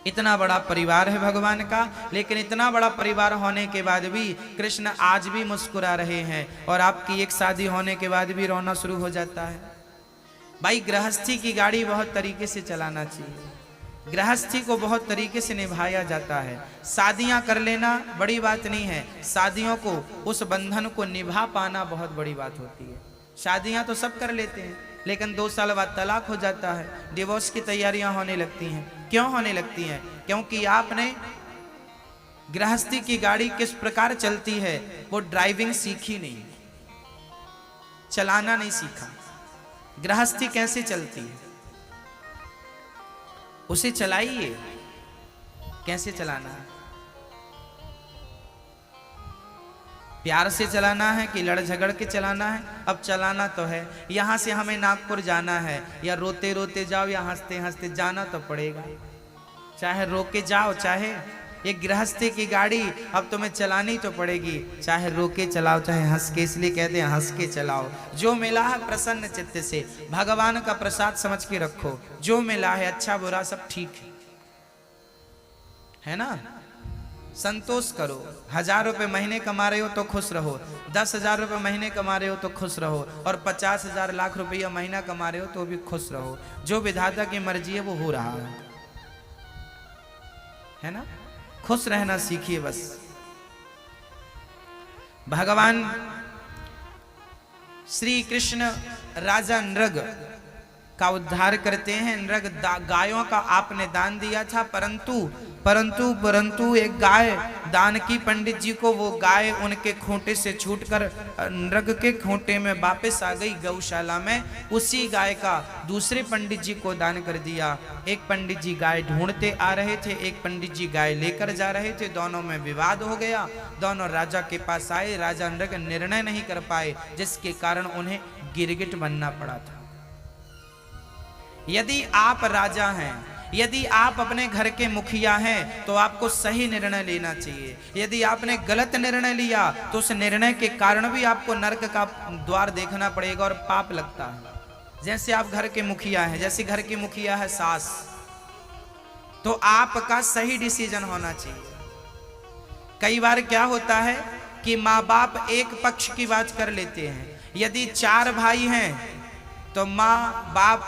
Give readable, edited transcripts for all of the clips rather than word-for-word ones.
इतना बड़ा परिवार है भगवान का, लेकिन इतना बड़ा परिवार होने के बाद भी कृष्ण आज भी मुस्कुरा रहे हैं। और आपकी एक शादी होने के बाद भी रोना शुरू हो जाता है। भाई गृहस्थी की गाड़ी बहुत तरीके से चलाना चाहिए, गृहस्थी को बहुत तरीके से निभाया जाता है। शादियां कर लेना बड़ी बात नहीं है, शादियों को, उस बंधन को निभा पाना बहुत बड़ी बात होती है। शादियां तो सब कर लेते हैं, लेकिन 2 साल बाद तलाक हो जाता है, डिवोर्स की तैयारियां होने लगती हैं। क्यों होने लगती हैं? क्योंकि आपने गृहस्थी की गाड़ी किस प्रकार चलती है वो ड्राइविंग सीखी नहीं, चलाना नहीं सीखा। गृहस्थी कैसे चलती है उसे चलाइए, कैसे चलाना है। प्यार से चलाना है कि लड़ झगड़ के चलाना है? अब चलाना तो है, यहां से हमें नागपुर जाना है, या रोते रोते जाओ या हंसते हंसते जाना तो पड़ेगा। चाहे रो के जाओ, चाहे ये गृहस्थी की गाड़ी अब तुम्हें चलानी तो पड़ेगी, चाहे रो के चलाओ चाहे हंस के। इसलिए कहते हैं हंस के चलाओ। जो मिला है प्रसन्न चित्त से, भगवान का प्रसाद समझ के रखो। जो मिला है अच्छा बुरा सब ठीक है ना, संतोष करो। 1000 रुपये महीने कमा रहे हो तो खुश रहो, 10,000 रुपये महीने कमा रहे हो तो खुश रहो, और 50,000 लाख रुपया महीना कमा रहे हो तो भी खुश रहो। जो विधाता की मर्जी है वो हो रहा है ना। खुश रहना सीखिए बस। भगवान श्री कृष्ण राजा नृग का उद्धार करते हैं। नृग गायों का आपने दान दिया था, परंतु एक गाय दान की पंडित जी को। वो गाय उनके खूंटे से छूटकर नृग के खूंटे में वापस आ गई गौशाला में। उसी गाय का दूसरे पंडित जी को दान कर दिया। एक पंडित जी गाय ढूंढते आ रहे थे, एक पंडित जी गाय लेकर जा रहे थे। दोनों में विवाद हो गया, दोनों राजा के पास आए। राजा नृग निर्णय नहीं कर पाए, जिसके कारण उन्हें गिरगिट बनना पड़ा था। यदि आप राजा हैं, यदि आप अपने घर के मुखिया हैं, तो आपको सही निर्णय लेना चाहिए। यदि आपने गलत निर्णय लिया तो उस निर्णय के कारण भी आपको नरक का द्वार देखना पड़ेगा और पाप लगता है। जैसे आप घर के मुखिया हैं, जैसे घर की मुखिया है सास, तो आपका सही डिसीजन होना चाहिए। कई बार क्या होता है कि माँ बाप एक पक्ष की बात कर लेते हैं। यदि 4 भाई हैं तो माँ बाप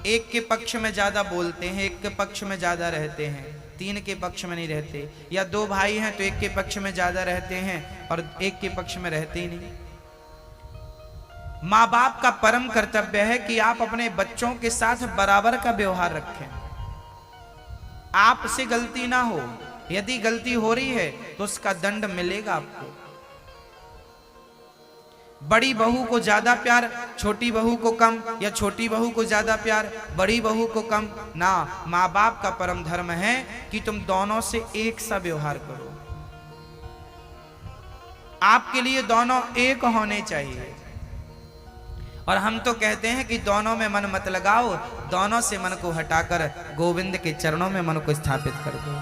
एक के पक्ष में ज्यादा बोलते हैं, एक के पक्ष में ज्यादा रहते हैं, 3 के पक्ष में नहीं रहते। या 2 भाई हैं तो एक के पक्ष में ज्यादा रहते हैं और एक के पक्ष में रहते ही नहीं। माँ बाप का परम कर्तव्य है कि आप अपने बच्चों के साथ बराबर का व्यवहार रखें। आपसे गलती ना हो, यदि गलती हो रही है तो उसका दंड मिलेगा आपको। बड़ी बहू को ज्यादा प्यार, छोटी बहू को कम, या छोटी बहू को ज्यादा प्यार, बड़ी बहू को कम ना। माँ बाप का परम धर्म है कि तुम दोनों से एक सा व्यवहार करो। आपके लिए दोनों एक होने चाहिए। और हम तो कहते हैं कि दोनों में मन मत लगाओ, दोनों से मन को हटाकर गोविंद के चरणों में मन को स्थापित कर दो।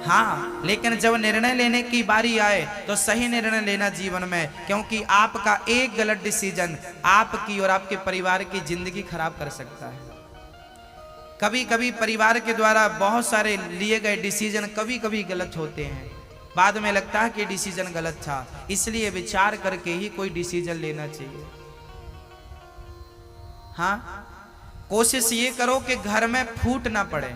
हाँ, लेकिन जब निर्णय लेने की बारी आए तो सही निर्णय लेना जीवन में, क्योंकि आपका एक गलत डिसीजन आपकी और आपके परिवार की जिंदगी खराब कर सकता है। कभी कभी परिवार के द्वारा बहुत सारे लिए गए डिसीजन कभी कभी गलत होते हैं, बाद में लगता है कि डिसीजन गलत था। इसलिए विचार करके ही कोई डिसीजन लेना चाहिए। हाँ, कोशिश ये करो कि घर में फूट ना पड़े,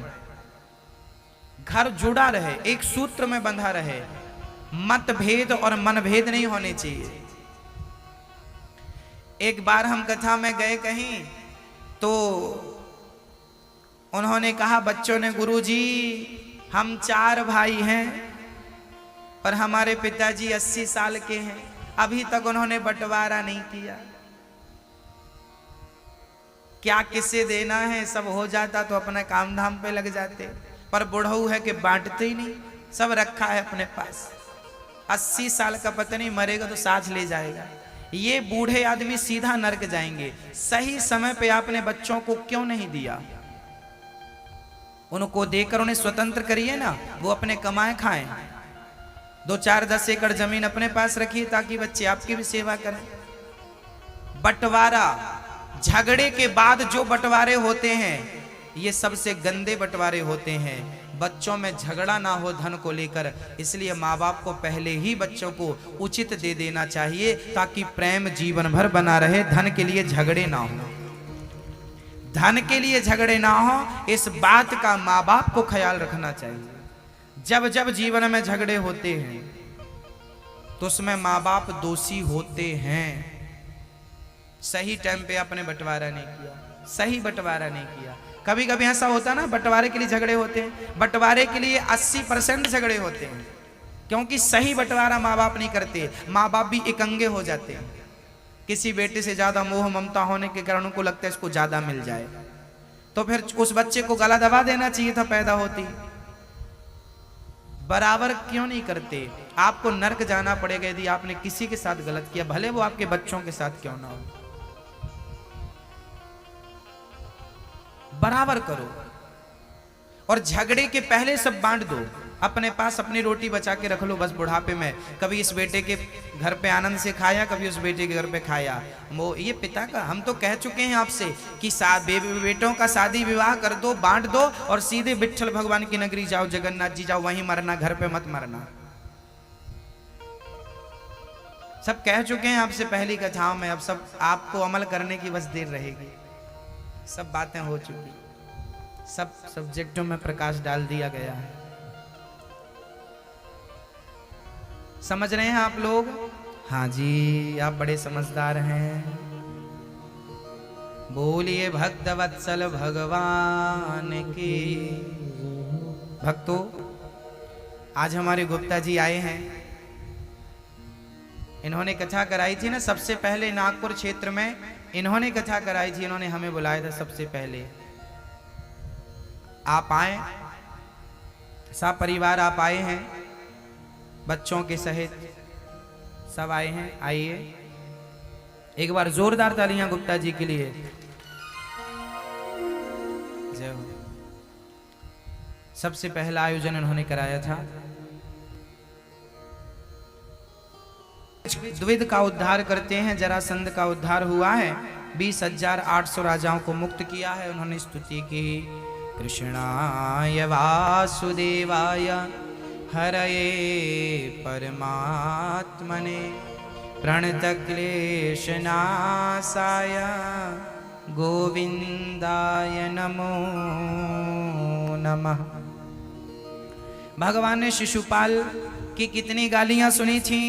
घर जुड़ा रहे, एक सूत्र में बंधा रहे। मतभेद और मनभेद नहीं होने चाहिए। एक बार हम कथा में गए कहीं, तो उन्होंने कहा बच्चों ने, गुरुजी हम 4 भाई हैं और हमारे पिताजी 80 साल के हैं, अभी तक उन्होंने बंटवारा नहीं किया। क्या किसे देना है, सब हो जाता तो अपने काम धाम पे लग जाते, पर बुढ़ऊ है कि बांटते ही नहीं, सब रखा है अपने पास। 80 साल का पत्नी मरेगा तो साथ ले जाएगा। ये बूढ़े आदमी सीधा नरक जाएंगे। सही समय पे आपने बच्चों को क्यों नहीं दिया? उनको देकर उन्हें स्वतंत्र करिए ना, वो अपने कमाए खाएं। 2-4-10 एकड़ जमीन अपने पास रखिए ताकि बच्चे आपकी भी सेवा करें। बंटवारा, झगड़े के बाद जो बंटवारे होते हैं ये सबसे गंदे बंटवारे होते हैं। बच्चों में झगड़ा ना हो धन को लेकर। इसलिए माँ बाप को पहले ही बच्चों को उचित दे देना चाहिए ताकि प्रेम जीवन भर बना रहे, धन के लिए झगड़े ना हो, धन के लिए झगड़े ना हो, इस बात का माँ बाप को ख्याल रखना चाहिए। जब जब जीवन में झगड़े होते हैं तो उसमें माँ बाप दोषी होते हैं। सही टाइम पे आपने बंटवारा नहीं किया, सही बंटवारा नहीं किया। कभी कभी ऐसा होता ना, बंटवारे के लिए झगड़े होते हैं, बंटवारे के लिए 80% झगड़े होते हैं, क्योंकि सही बंटवारा माँ बाप नहीं करते। माँ बाप भी एकंगे हो जाते हैं। किसी बेटे से ज्यादा मोह ममता होने के कारण उनको लगता है इसको ज्यादा मिल जाए, तो फिर उस बच्चे को गला दबा देना चाहिए था पैदा होती। बराबर क्यों नहीं करते? आपको नर्क जाना पड़ेगा यदि आपने किसी के साथ गलत किया, भले वो आपके बच्चों के साथ क्यों ना हो। बराबर करो और झगड़े के पहले सब बांट दो। अपने पास अपनी रोटी बचा के रख लो, बस बुढ़ापे में कभी इस बेटे के घर पे आनंद से खाया, कभी उस बेटे के घर पे खाया। वो ये पिता का, हम तो कह चुके हैं आपसे कि बेटों का शादी विवाह कर दो, बांट दो और सीधे विट्ठल भगवान की नगरी जाओ, जगन्नाथ जी जाओ, वहीं मरना, घर पे मत मरना। सब कह चुके हैं आपसे पहली कथाओं में। अब सब आपको अमल करने की बस देर रहेगी। सब बातें हो चुकी, सब सब्जेक्टों में प्रकाश डाल दिया गया है। समझ रहे हैं आप लोग? हाँ जी, आप बड़े समझदार हैं। बोलिए भक्त वत्सल भगवान की। भक्तों, आज हमारे गुप्ता जी आए हैं। इन्होंने कथा कराई थी ना सबसे पहले नागपुर क्षेत्र में, इन्होंने कथा कराई थी, इन्होंने हमें बुलाया था सबसे पहले। आप आए, सब परिवार आप आए हैं, बच्चों के सहित सब आए हैं। आइए, एक बार जोरदार तालियां गुप्ता जी के लिए। जय हो। सबसे पहला आयोजन इन्होंने कराया था। द्विध का उद्धार करते हैं, जरासंध का उद्धार हुआ है, 20,800 राजाओं को मुक्त किया है। उन्होंने स्तुति की, कृष्णाय वासुदेवाय हरये परमात्मने प्रणतक्लेशनाशाय गोविंदाय नमो नमः। भगवान ने शिशुपाल की कितनी गालियां सुनी थी?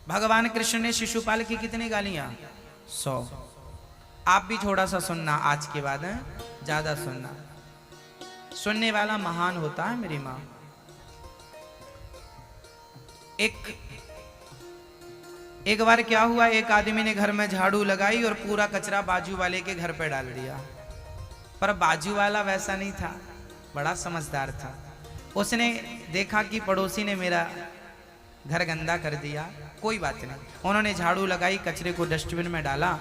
भगवान कृष्ण ने शिशुपाल की कितनी गालियां? 100। आप भी थोड़ा सा सुनना आज के बाद, है ज्यादा सुनना। सुनने वाला महान होता है मेरी मां। एक बार क्या हुआ, एक आदमी ने घर में झाड़ू लगाई और पूरा कचरा बाजू वाले के घर पे डाल दिया। पर बाजू वाला वैसा नहीं था, बड़ा समझदार था। उसने देखा कि पड़ोसी ने मेरा घर गंदा कर दिया, कोई बात नहीं। उन्होंने झाड़ू लगाई, कचरे को डस्टबिन में डाला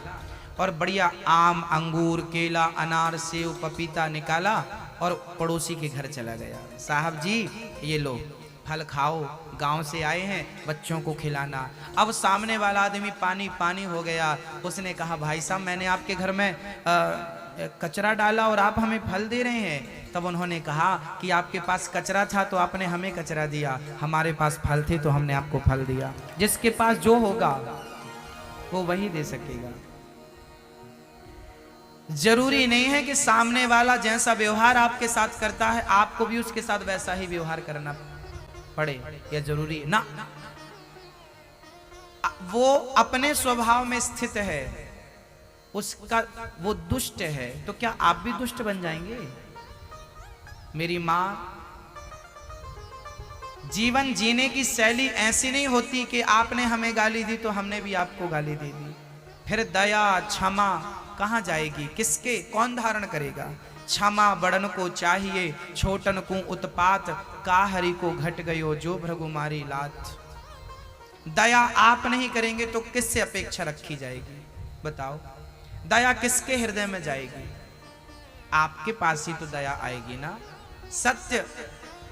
और बढ़िया आम, अंगूर, केला, अनार, सेव, पपीता निकाला और पड़ोसी के घर चला गया। साहब जी ये लो फल खाओ, गांव से आए हैं, बच्चों को खिलाना। अब सामने वाला आदमी पानी पानी हो गया। उसने कहा, भाई साहब मैंने आपके घर में कचरा डाला और आप हमें फल दे रहे हैं। तब उन्होंने कहा कि आपके पास कचरा था तो आपने हमें कचरा दिया, हमारे पास फल थे तो हमने आपको फल दिया। जिसके पास जो होगा वो वही दे सकेगा। जरूरी नहीं है कि सामने वाला जैसा व्यवहार आपके साथ करता है आपको भी उसके साथ वैसा ही व्यवहार करना पड़े, या जरूरी ना। वो अपने स्वभाव में स्थित है, उसका वो दुष्ट है, तो क्या आप भी दुष्ट बन जाएंगे? मेरी मां, जीवन जीने की शैली ऐसी नहीं होती कि आपने हमें गाली दी तो हमने भी आपको गाली दे दी। फिर दया क्षमा कहां जाएगी? किसके, कौन धारण करेगा? क्षमा बड़न को चाहिए, छोटन को उत्पात, काहरी को घट गयो जो भृगुमारी लात। दया आप नहीं करेंगे तो किससे अपेक्षा रखी जाएगी? बताओ, दया किसके हृदय में जाएगी? आपके पास ही तो दया आएगी ना। सत्य,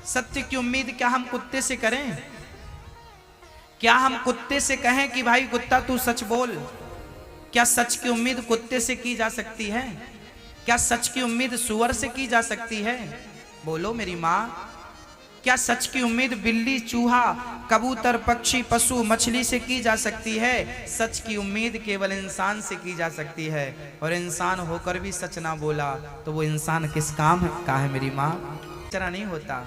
सत्य की उम्मीद क्या हम कुत्ते से करें? क्या हम कुत्ते से कहें कि भाई कुत्ता तू सच बोल? क्या सच की उम्मीद कुत्ते से की जा सकती है? क्या सच की उम्मीद सुअर से की जा सकती है? बोलो मेरी माँ, क्या सच की उम्मीद बिल्ली, चूहा, कबूतर, पक्षी, पशु, मछली से की जा सकती है? सच की उम्मीद केवल इंसान से की जा सकती है। और इंसान होकर भी सच ना बोला तो वो इंसान किस काम का है मेरी माँ? चरा नहीं होता।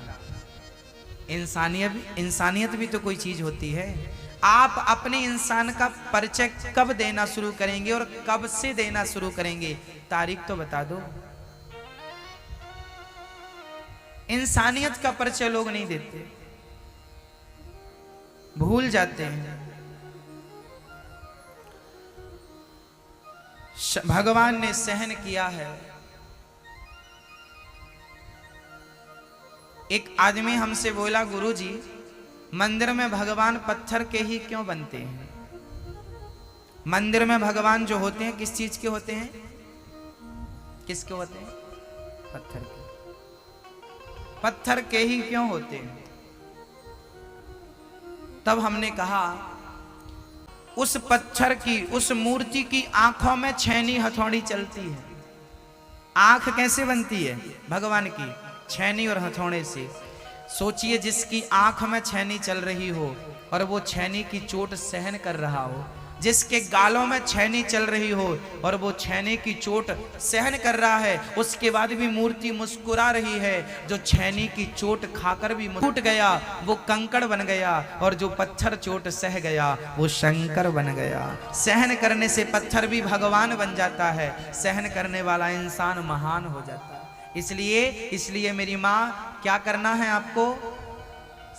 इंसानियत भी तो कोई चीज होती है। आप अपने इंसान का परिचय कब देना शुरू करेंगे और कब से देना शुरू करेंगे? तारीख तो बता दो। इंसानियत का परिचय लोग नहीं देते, भूल जाते हैं। भगवान ने सहन किया है। एक आदमी हमसे बोला, गुरुजी मंदिर में भगवान पत्थर के ही क्यों बनते हैं? मंदिर में भगवान जो होते हैं किस चीज के होते हैं? किसके होते हैं? पत्थर के। पत्थर के ही क्यों होते हैं? तब हमने कहा, उस पत्थर की, उस मूर्ति की आंखों में छैनी हथौड़ी चलती है। आंख कैसे बनती है भगवान की? छैनी और हथौड़े से। सोचिए, जिसकी आंख में छैनी चल रही हो और वो छैनी की चोट सहन कर रहा हो, जिसके गालों में छैनी चल रही हो और वो छैनी की चोट सहन कर रहा है, उसके बाद भी मूर्ति मुस्कुरा रही है। जो छैनी की चोट खाकर भी टूट गया वो कंकड़ बन गया, और जो पत्थर चोट सह गया वो शंकर बन गया। सहन करने से पत्थर भी भगवान बन जाता है, सहन करने वाला इंसान महान हो जाता है। इसलिए मेरी माँ, क्या करना है आपको?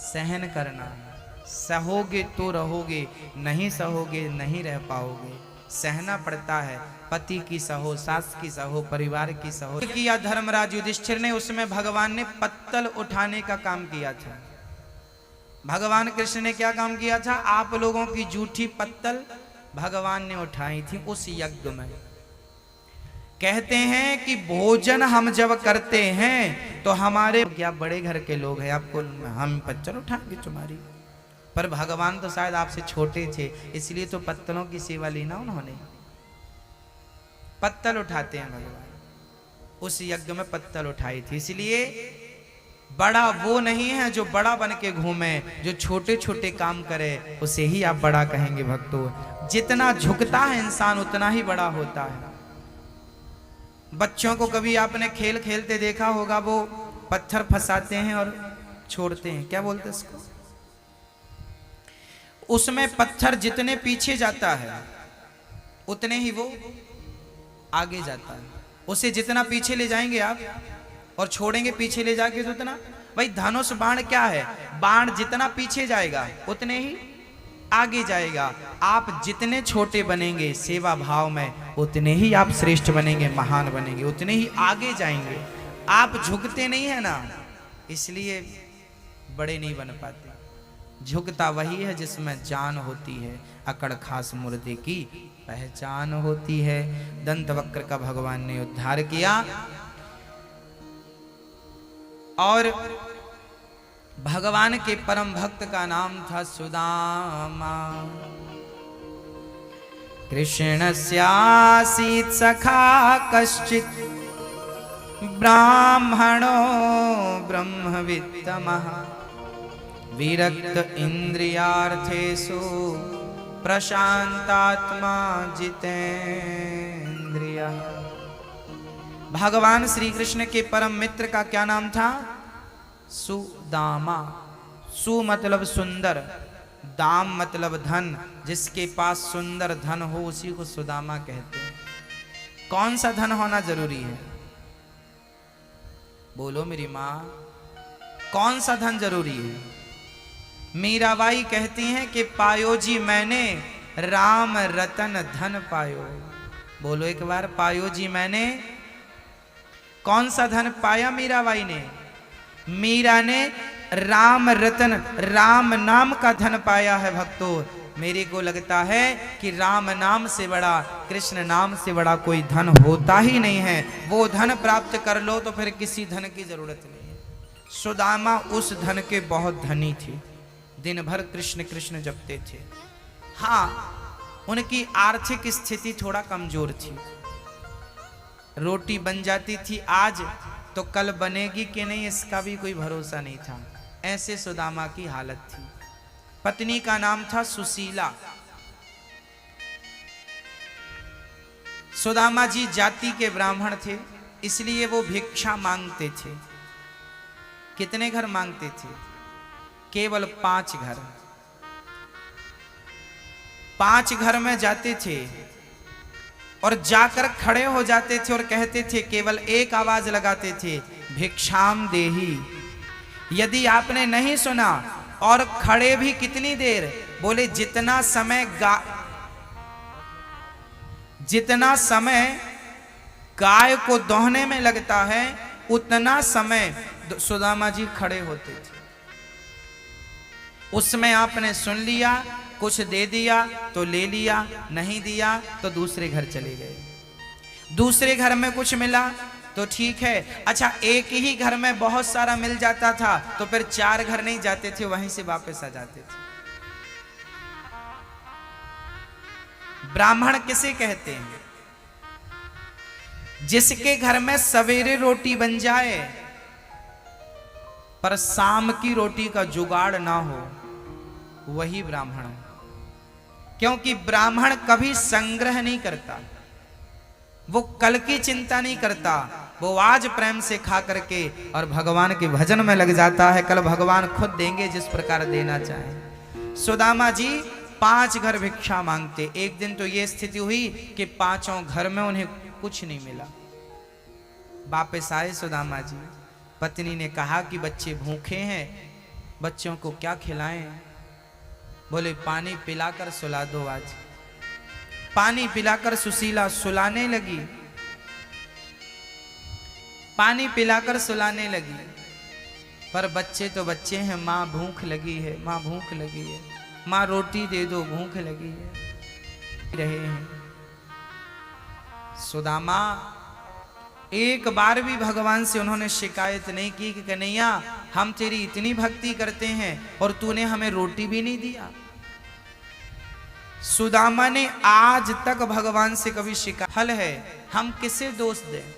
सहन करना है। सहोगे तो रहोगे, नहीं सहोगे नहीं रह पाओगे। सहना पड़ता है। पति की सहो, सास की सहो, परिवार की सहो। किया धर्मराज युधिष्ठिर ने, उसमें भगवान ने पत्तल उठाने का काम किया था। भगवान कृष्ण ने क्या काम किया था? आप लोगों की जूठी पत्तल भगवान ने उठाई थी उस यज्ञ में। कहते हैं कि भोजन हम जब करते हैं तो हमारे, क्या बड़े घर के लोग हैं, आपको हम पत्तल उठाएंगे तुम्हारी? पर भगवान तो शायद आपसे छोटे थे, इसलिए तो पत्तलों की सेवा ली ना उन्होंने। पत्तल उठाते हैं भगवान। उस यज्ञ में पत्तल उठाई थी। इसलिए बड़ा वो नहीं है जो बड़ा बन के घूमे, जो छोटे छोटे काम करे उसे ही आप बड़ा कहेंगे भक्तों। जितना झुकता है इंसान उतना ही बड़ा होता है। बच्चों को कभी आपने खेल खेलते देखा होगा, वो पत्थर फंसाते हैं और छोड़ते हैं, क्या बोलते हैं उसको? उसमें पत्थर जितने पीछे जाता है उतने ही वो आगे जाता है। उसे जितना पीछे ले जाएंगे आप और छोड़ेंगे पीछे ले जाके तो उतना। भाई धनुष बाण क्या है? बाण जितना पीछे जाएगा उतने ही आगे जाएगा। आप जितने छोटे बनेंगे सेवा भाव में, उतने ही आप श्रेष्ठ बनेंगे, महान बनेंगे, उतने ही आगे जाएंगे। आप झुकते नहीं है ना, इसलिए बड़े नहीं बन पाते। झुकता वही है जिसमें जान होती है, अकड़ खास मुर्दे की पहचान होती है। दंत वक्र का भगवान ने उद्धार किया। और भगवान के परम भक्त का नाम था सुदामा। कृष्णस्यासीत् सखा कश्चित् ब्राह्मणो ब्रह्मवित्तमः विरक्त इंद्रियार्थेषु प्रशांतात्मा जितेंद्रियः। भगवान श्री कृष्ण के परम मित्र का क्या नाम था? सुदामा। सु मतलब सुंदर, दाम मतलब धन। जिसके पास सुंदर धन हो उसी को सुदामा कहते हैं। कौन सा धन होना जरूरी है? बोलो मेरी माँ, कौन सा धन जरूरी है? मीराबाई कहती हैं कि पायो जी मैंने राम रतन धन पायो। बोलो एक बार, पायो जी मैंने कौन सा धन पाया? मीराबाई ने, मीरा ने राम रतन, राम नाम का धन पाया है भक्तों। मेरे को लगता है कि राम नाम से बड़ा, कृष्ण नाम से बड़ा कोई धन होता ही नहीं है। वो धन प्राप्त कर लो तो फिर किसी धन की जरूरत नहीं है। सुदामा उस धन के बहुत धनी थे, दिन भर कृष्ण कृष्ण जपते थे। हाँ, उनकी आर्थिक स्थिति थोड़ा कमजोर थी। रोटी बन जाती थी आज तो कल बनेगी कि नहीं इसका भी कोई भरोसा नहीं था। ऐसे सुदामा की हालत थी। पत्नी का नाम था सुशीला। सुदामा जी जाति के ब्राह्मण थे, इसलिए वो भिक्षा मांगते थे। कितने घर मांगते थे? केवल 5 घर। 5 घर में जाते थे और जाकर खड़े हो जाते थे और कहते थे, केवल एक आवाज लगाते थे, भिक्षाम देही। यदि आपने नहीं सुना और खड़े भी कितनी देर, बोले जितना समय गाय को दोहने में लगता है उतना समय सुदामा जी खड़े होते थे। उसमें आपने सुन लिया, कुछ दे दिया तो ले लिया, नहीं दिया तो दूसरे घर चले गए। दूसरे घर में कुछ मिला तो ठीक है, अच्छा एक ही घर में बहुत सारा मिल जाता था तो फिर 4 घर नहीं जाते थे, वहीं से वापस आ जाते थे। ब्राह्मण किसे कहते हैं? जिसके घर में सवेरे रोटी बन जाए पर शाम की रोटी का जुगाड़ ना हो, वही ब्राह्मण है। क्योंकि ब्राह्मण कभी संग्रह नहीं करता, वो कल की चिंता नहीं करता, वो आज प्रेम से खा करके और भगवान के भजन में लग जाता है। कल भगवान खुद देंगे जिस प्रकार देना चाहे। सुदामा जी 5 घर भिक्षा मांगते। एक दिन तो ये स्थिति हुई कि 5 घर में उन्हें कुछ नहीं मिला। वापस आए सुदामा जी। पत्नी ने कहा कि बच्चे भूखे हैं, बच्चों को क्या खिलाएं? बोले पानी पिलाकर सुला दो। आज पानी पिलाकर सुशीला सुलाने लगी। पानी पिलाकर सुलाने लगी, पर बच्चे तो बच्चे हैं। माँ भूख लगी है, माँ भूख लगी है, माँ रोटी दे दो, भूख लगी है, रहे हैं। सुदामा एक बार भी भगवान से उन्होंने शिकायत नहीं की कि कन्हैया हम तेरी इतनी भक्ति करते हैं और तूने हमें रोटी भी नहीं दिया। सुदामा ने आज तक भगवान से कभी शिकायत, हल है हम किसे दोष दें?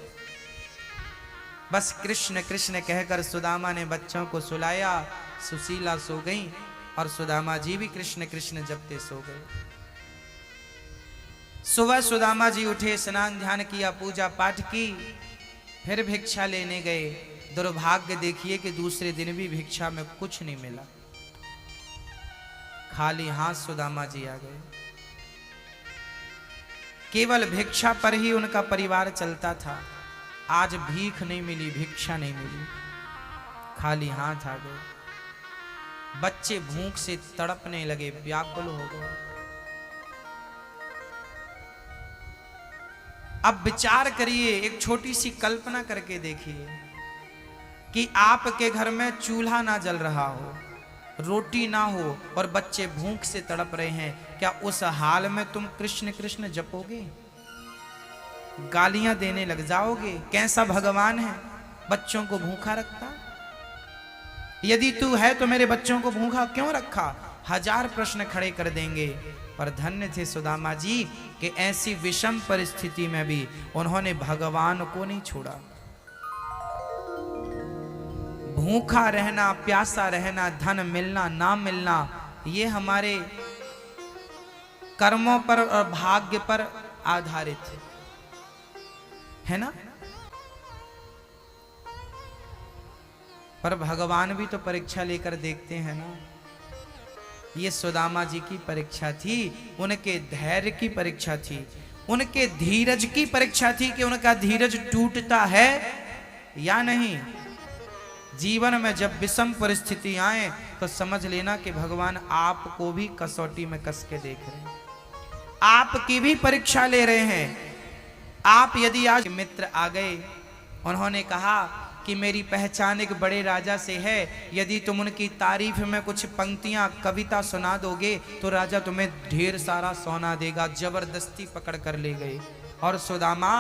बस कृष्ण कृष्ण कहकर सुदामा ने बच्चों को सुलाया। सुशीला सो गई और सुदामा जी भी कृष्ण कृष्ण जपते सो गए। सुबह सुदामा जी उठे, स्नान ध्यान किया, पूजा पाठ की, फिर भिक्षा लेने गए। दुर्भाग्य देखिए कि दूसरे दिन भी भिक्षा में कुछ नहीं मिला, खाली हाथ सुदामा जी आ गए। केवल भिक्षा पर ही उनका परिवार चलता था। आज भीख नहीं मिली, भिक्षा नहीं मिली, खाली हाथ आ गए। बच्चे भूख से तड़पने लगे, व्याकुल हो गए। अब विचार करिए, एक छोटी सी कल्पना करके देखिए कि आपके घर में चूल्हा ना जल रहा हो, रोटी ना हो और बच्चे भूख से तड़प रहे हैं। क्या उस हाल में तुम कृष्ण कृष्ण जपोगे? गालियां देने लग जाओगे? कैसा भगवान है, बच्चों को भूखा रखता? यदि तू है तो मेरे बच्चों को भूखा क्यों रखा? 1000 प्रश्न खड़े कर देंगे। पर धन्य थे सुदामा जी कि ऐसी विषम परिस्थिति में भी उन्होंने भगवान को नहीं छोड़ा। भूखा रहना, प्यासा रहना, धन मिलना ना मिलना, ये हमारे कर्मों पर और भाग्य पर आधारित है ना। पर भगवान भी तो परीक्षा लेकर देखते हैं ना। ये सुदामा जी की परीक्षा थी, उनके धैर्य की परीक्षा थी, उनके धीरज की परीक्षा थी कि उनका धीरज टूटता है या नहीं। जीवन में जब विषम परिस्थिति आए तो समझ लेना कि भगवान आपको भी कसौटी में कस के देख रहे हैं, आपकी भी परीक्षा ले रहे हैं। आप यदि आज मित्र आ गए, उन्होंने कहा कि मेरी पहचान एक बड़े राजा से है, यदि तुम उनकी तारीफ में कुछ पंक्तियां कविता सुना दोगे तो राजा तुम्हें ढेर सारा सोना देगा। जबरदस्ती पकड़ कर ले गए और सुदामा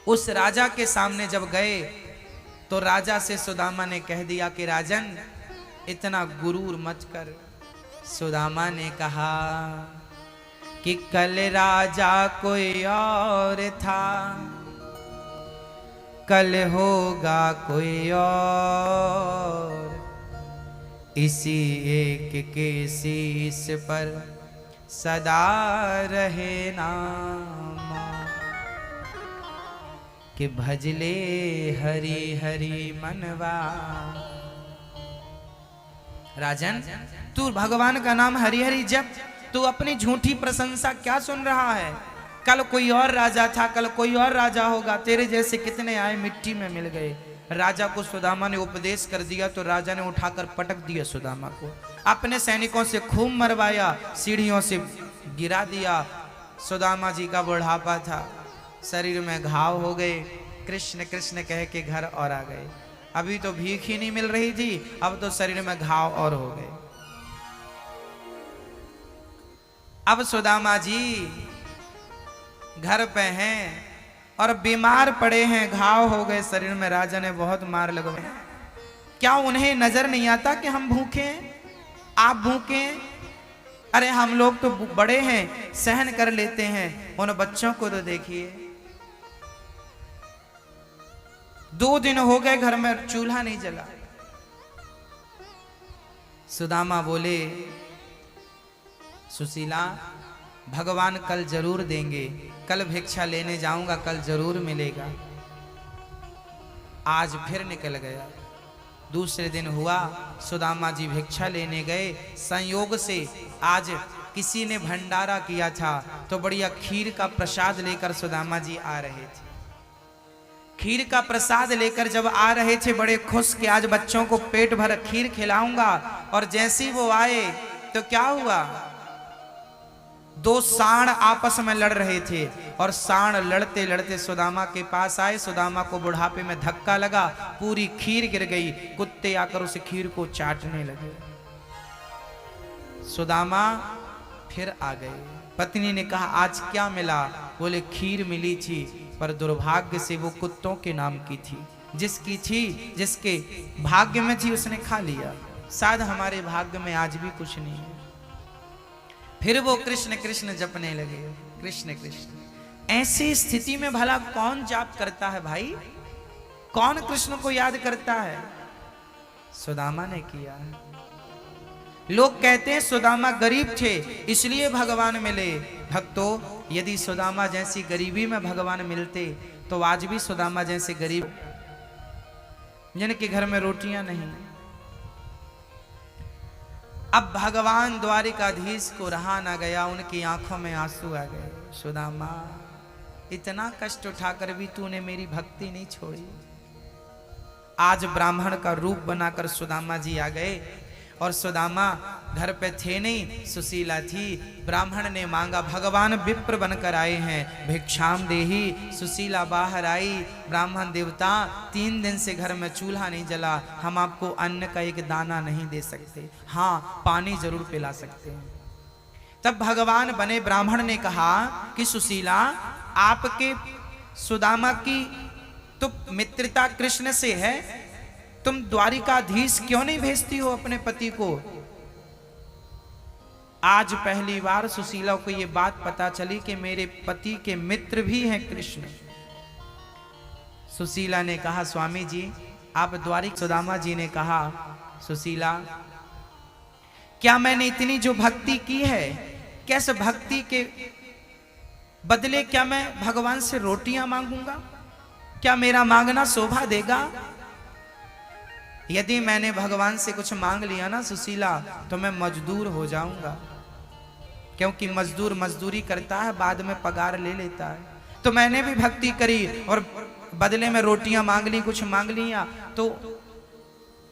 उस राजा के सामने जब गए तो राजा से सुदामा ने कह दिया कि राजन इतना गुरूर मत कर। सुदामा ने कहा कि कल राजा कोई और था, कल होगा कोई और, इसी एक के शीश पर सदा रहे नाम, कि भजले हरि हरि मनवा। राजन, तू भगवान का नाम हरि हरि जप, तू अपनी झूठी प्रशंसा क्या सुन रहा है? कल कोई और राजा था, कल कोई और राजा होगा, तेरे जैसे कितने आए मिट्टी में मिल गए। राजा को सुदामा ने उपदेश कर दिया तो राजा ने उठाकर पटक दिया सुदामा को, अपने सैनिकों से खूब मरवाया, सीढ़ियों से गिरा दिया। सुदामा जी का बुढ़ापा था, शरीर में घाव हो गए, कृष्ण कृष्ण कह के घर और आ गए। अभी तो भीख ही नहीं मिल रही थी, अब तो शरीर में घाव और हो गए। अब सुदामा जी घर पे हैं और बीमार पड़े हैं, घाव हो गए शरीर में, राजा ने बहुत मार लगवाए। क्या उन्हें नजर नहीं आता कि हम भूखे हैं, आप भूखे हैं? अरे हम लोग तो बड़े हैं, सहन कर लेते हैं, उन बच्चों को तो देखिए, 2 दिन हो गए घर में चूल्हा नहीं जला। सुदामा बोले, सुशीला भगवान कल जरूर देंगे, कल भिक्षा लेने जाऊंगा, कल जरूर मिलेगा। आज फिर निकल गया। दूसरे दिन हुआ, सुदामा जी भिक्षा लेने गए। संयोग से आज किसी ने भंडारा किया था, तो बढ़िया खीर का प्रसाद लेकर सुदामा जी आ रहे थे। खीर का प्रसाद लेकर जब आ रहे थे, बड़े खुश कि आज बच्चों को पेट भर खीर खिलाऊंगा। और जैसे ही वो आए तो क्या हुआ, 2 सांड आपस में लड़ रहे थे और सांड लड़ते लड़ते सुदामा के पास आए। सुदामा को बुढ़ापे में धक्का लगा, पूरी खीर गिर गई, कुत्ते आकर उस खीर को चाटने लगे। सुदामा फिर आ गए। पत्नी ने कहा, आज क्या मिला? बोले, खीर मिली थी, पर दुर्भाग्य से वो कुत्तों के नाम की थी, जिसकी थी, जिसके भाग्य में थी उसने खा लिया, शायद हमारे भाग्य में आज भी कुछ नहीं है। फिर वो कृष्ण कृष्ण जपने लगे, कृष्ण कृष्ण। ऐसी स्थिति में भला कौन जाप करता है भाई? कौन कृष्ण को याद करता है? सुदामा ने किया। लोग कहते हैं सुदामा गरीब थे इसलिए भगवान मिले। भक्तों, यदि सुदामा जैसी गरीबी में भगवान मिलते तो आज भी सुदामा जैसे गरीब, जिनके घर में रोटियां नहीं। अब भगवान द्वारिकाधीश को रहा ना गया, उनकी आंखों में आंसू आ गए। सुदामा, इतना कष्ट उठाकर भी तूने मेरी भक्ति नहीं छोड़ी। आज ब्राह्मण का रूप बनाकर सुदामा जी आ गए और सुदामा घर पे थे नहीं, सुशीला थी। ब्राह्मण ने मांगा, भगवान विप्र बनकर आए हैं, भिक्षाम देही। सुशीला बाहर आई, ब्राह्मण देवता 3 दिन से घर में चूल्हा नहीं जला, हम आपको अन्न का एक दाना नहीं दे सकते, हाँ पानी जरूर पिला सकते हैं। तब भगवान बने ब्राह्मण ने कहा कि सुशीला, आपके सुदामा की तो मित्रता कृष्ण से है, तुम द्वारिकाधीश क्यों नहीं भेजती हो अपने पति को? आज पहली बार सुशीला को यह बात पता चली कि मेरे पति के मित्र भी हैं कृष्ण। सुशीला ने कहा, स्वामी जी आप द्वारिक। सुदामा जी ने कहा, सुशीला क्या मैंने इतनी जो भक्ति की है, कैसे भक्ति के बदले क्या मैं भगवान से रोटियां मांगूंगा? क्या मेरा मांगना शोभा देगा? यदि मैंने भगवान से कुछ मांग लिया ना सुशीला, तो मैं मजदूर हो जाऊंगा, क्योंकि मजदूर मजदूरी करता है, बाद में पगार ले लेता है। तो मैंने भी भक्ति करी और बदले में रोटियां मांग ली, कुछ मांग लिया, तो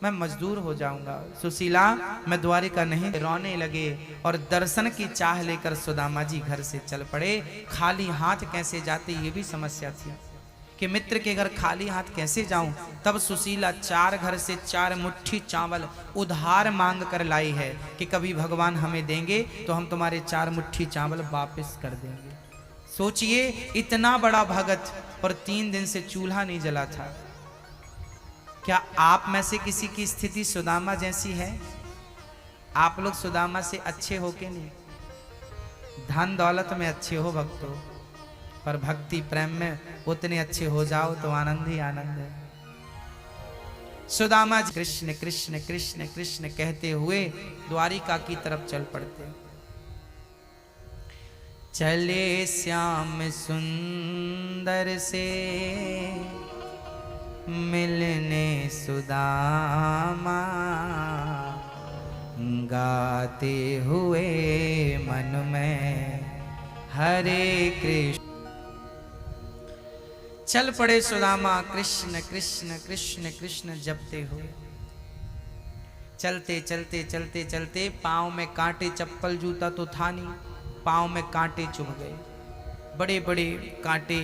मैं मजदूर हो जाऊंगा। सुशीला, मैं द्वारिका नहीं। रोने लगे और दर्शन की चाह लेकर सुदामा जी घर से चल पड़े। खाली हाथ कैसे जाते ये भी समस्या थी कि मित्र के घर खाली हाथ कैसे जाऊं। तब सुशीला 4 घर से 4 मुट्ठी चावल उधार मांग कर लाई है कि कभी भगवान हमें देंगे तो हम तुम्हारे 4 मुट्ठी चावल वापस कर देंगे। सोचिए, इतना बड़ा भगत और 3 दिन से चूल्हा नहीं जला था। क्या आप में से किसी की स्थिति सुदामा जैसी है? आप लोग सुदामा से अच्छे हो के नहीं? धन दौलत में अच्छे हो भक्तों, पर भक्ति प्रेम में उतने अच्छे हो जाओ तो आनंद ही आनंद है। सुदामा जी कृष्ण कृष्ण कृष्ण कृष्ण कहते हुए द्वारिका की तरफ चल पड़ते। चले श्याम सुंदर से मिलने सुदामा, गाते हुए मन में हरे कृष्ण। चल पड़े सुदामा कृष्ण कृष्ण कृष्ण कृष्ण जपते हुए। चलते चलते चलते चलते पाँव में कांटे, चप्पल जूता तो था नहीं, पाँव में कांटे चुभ गए, बड़े बड़े कांटे।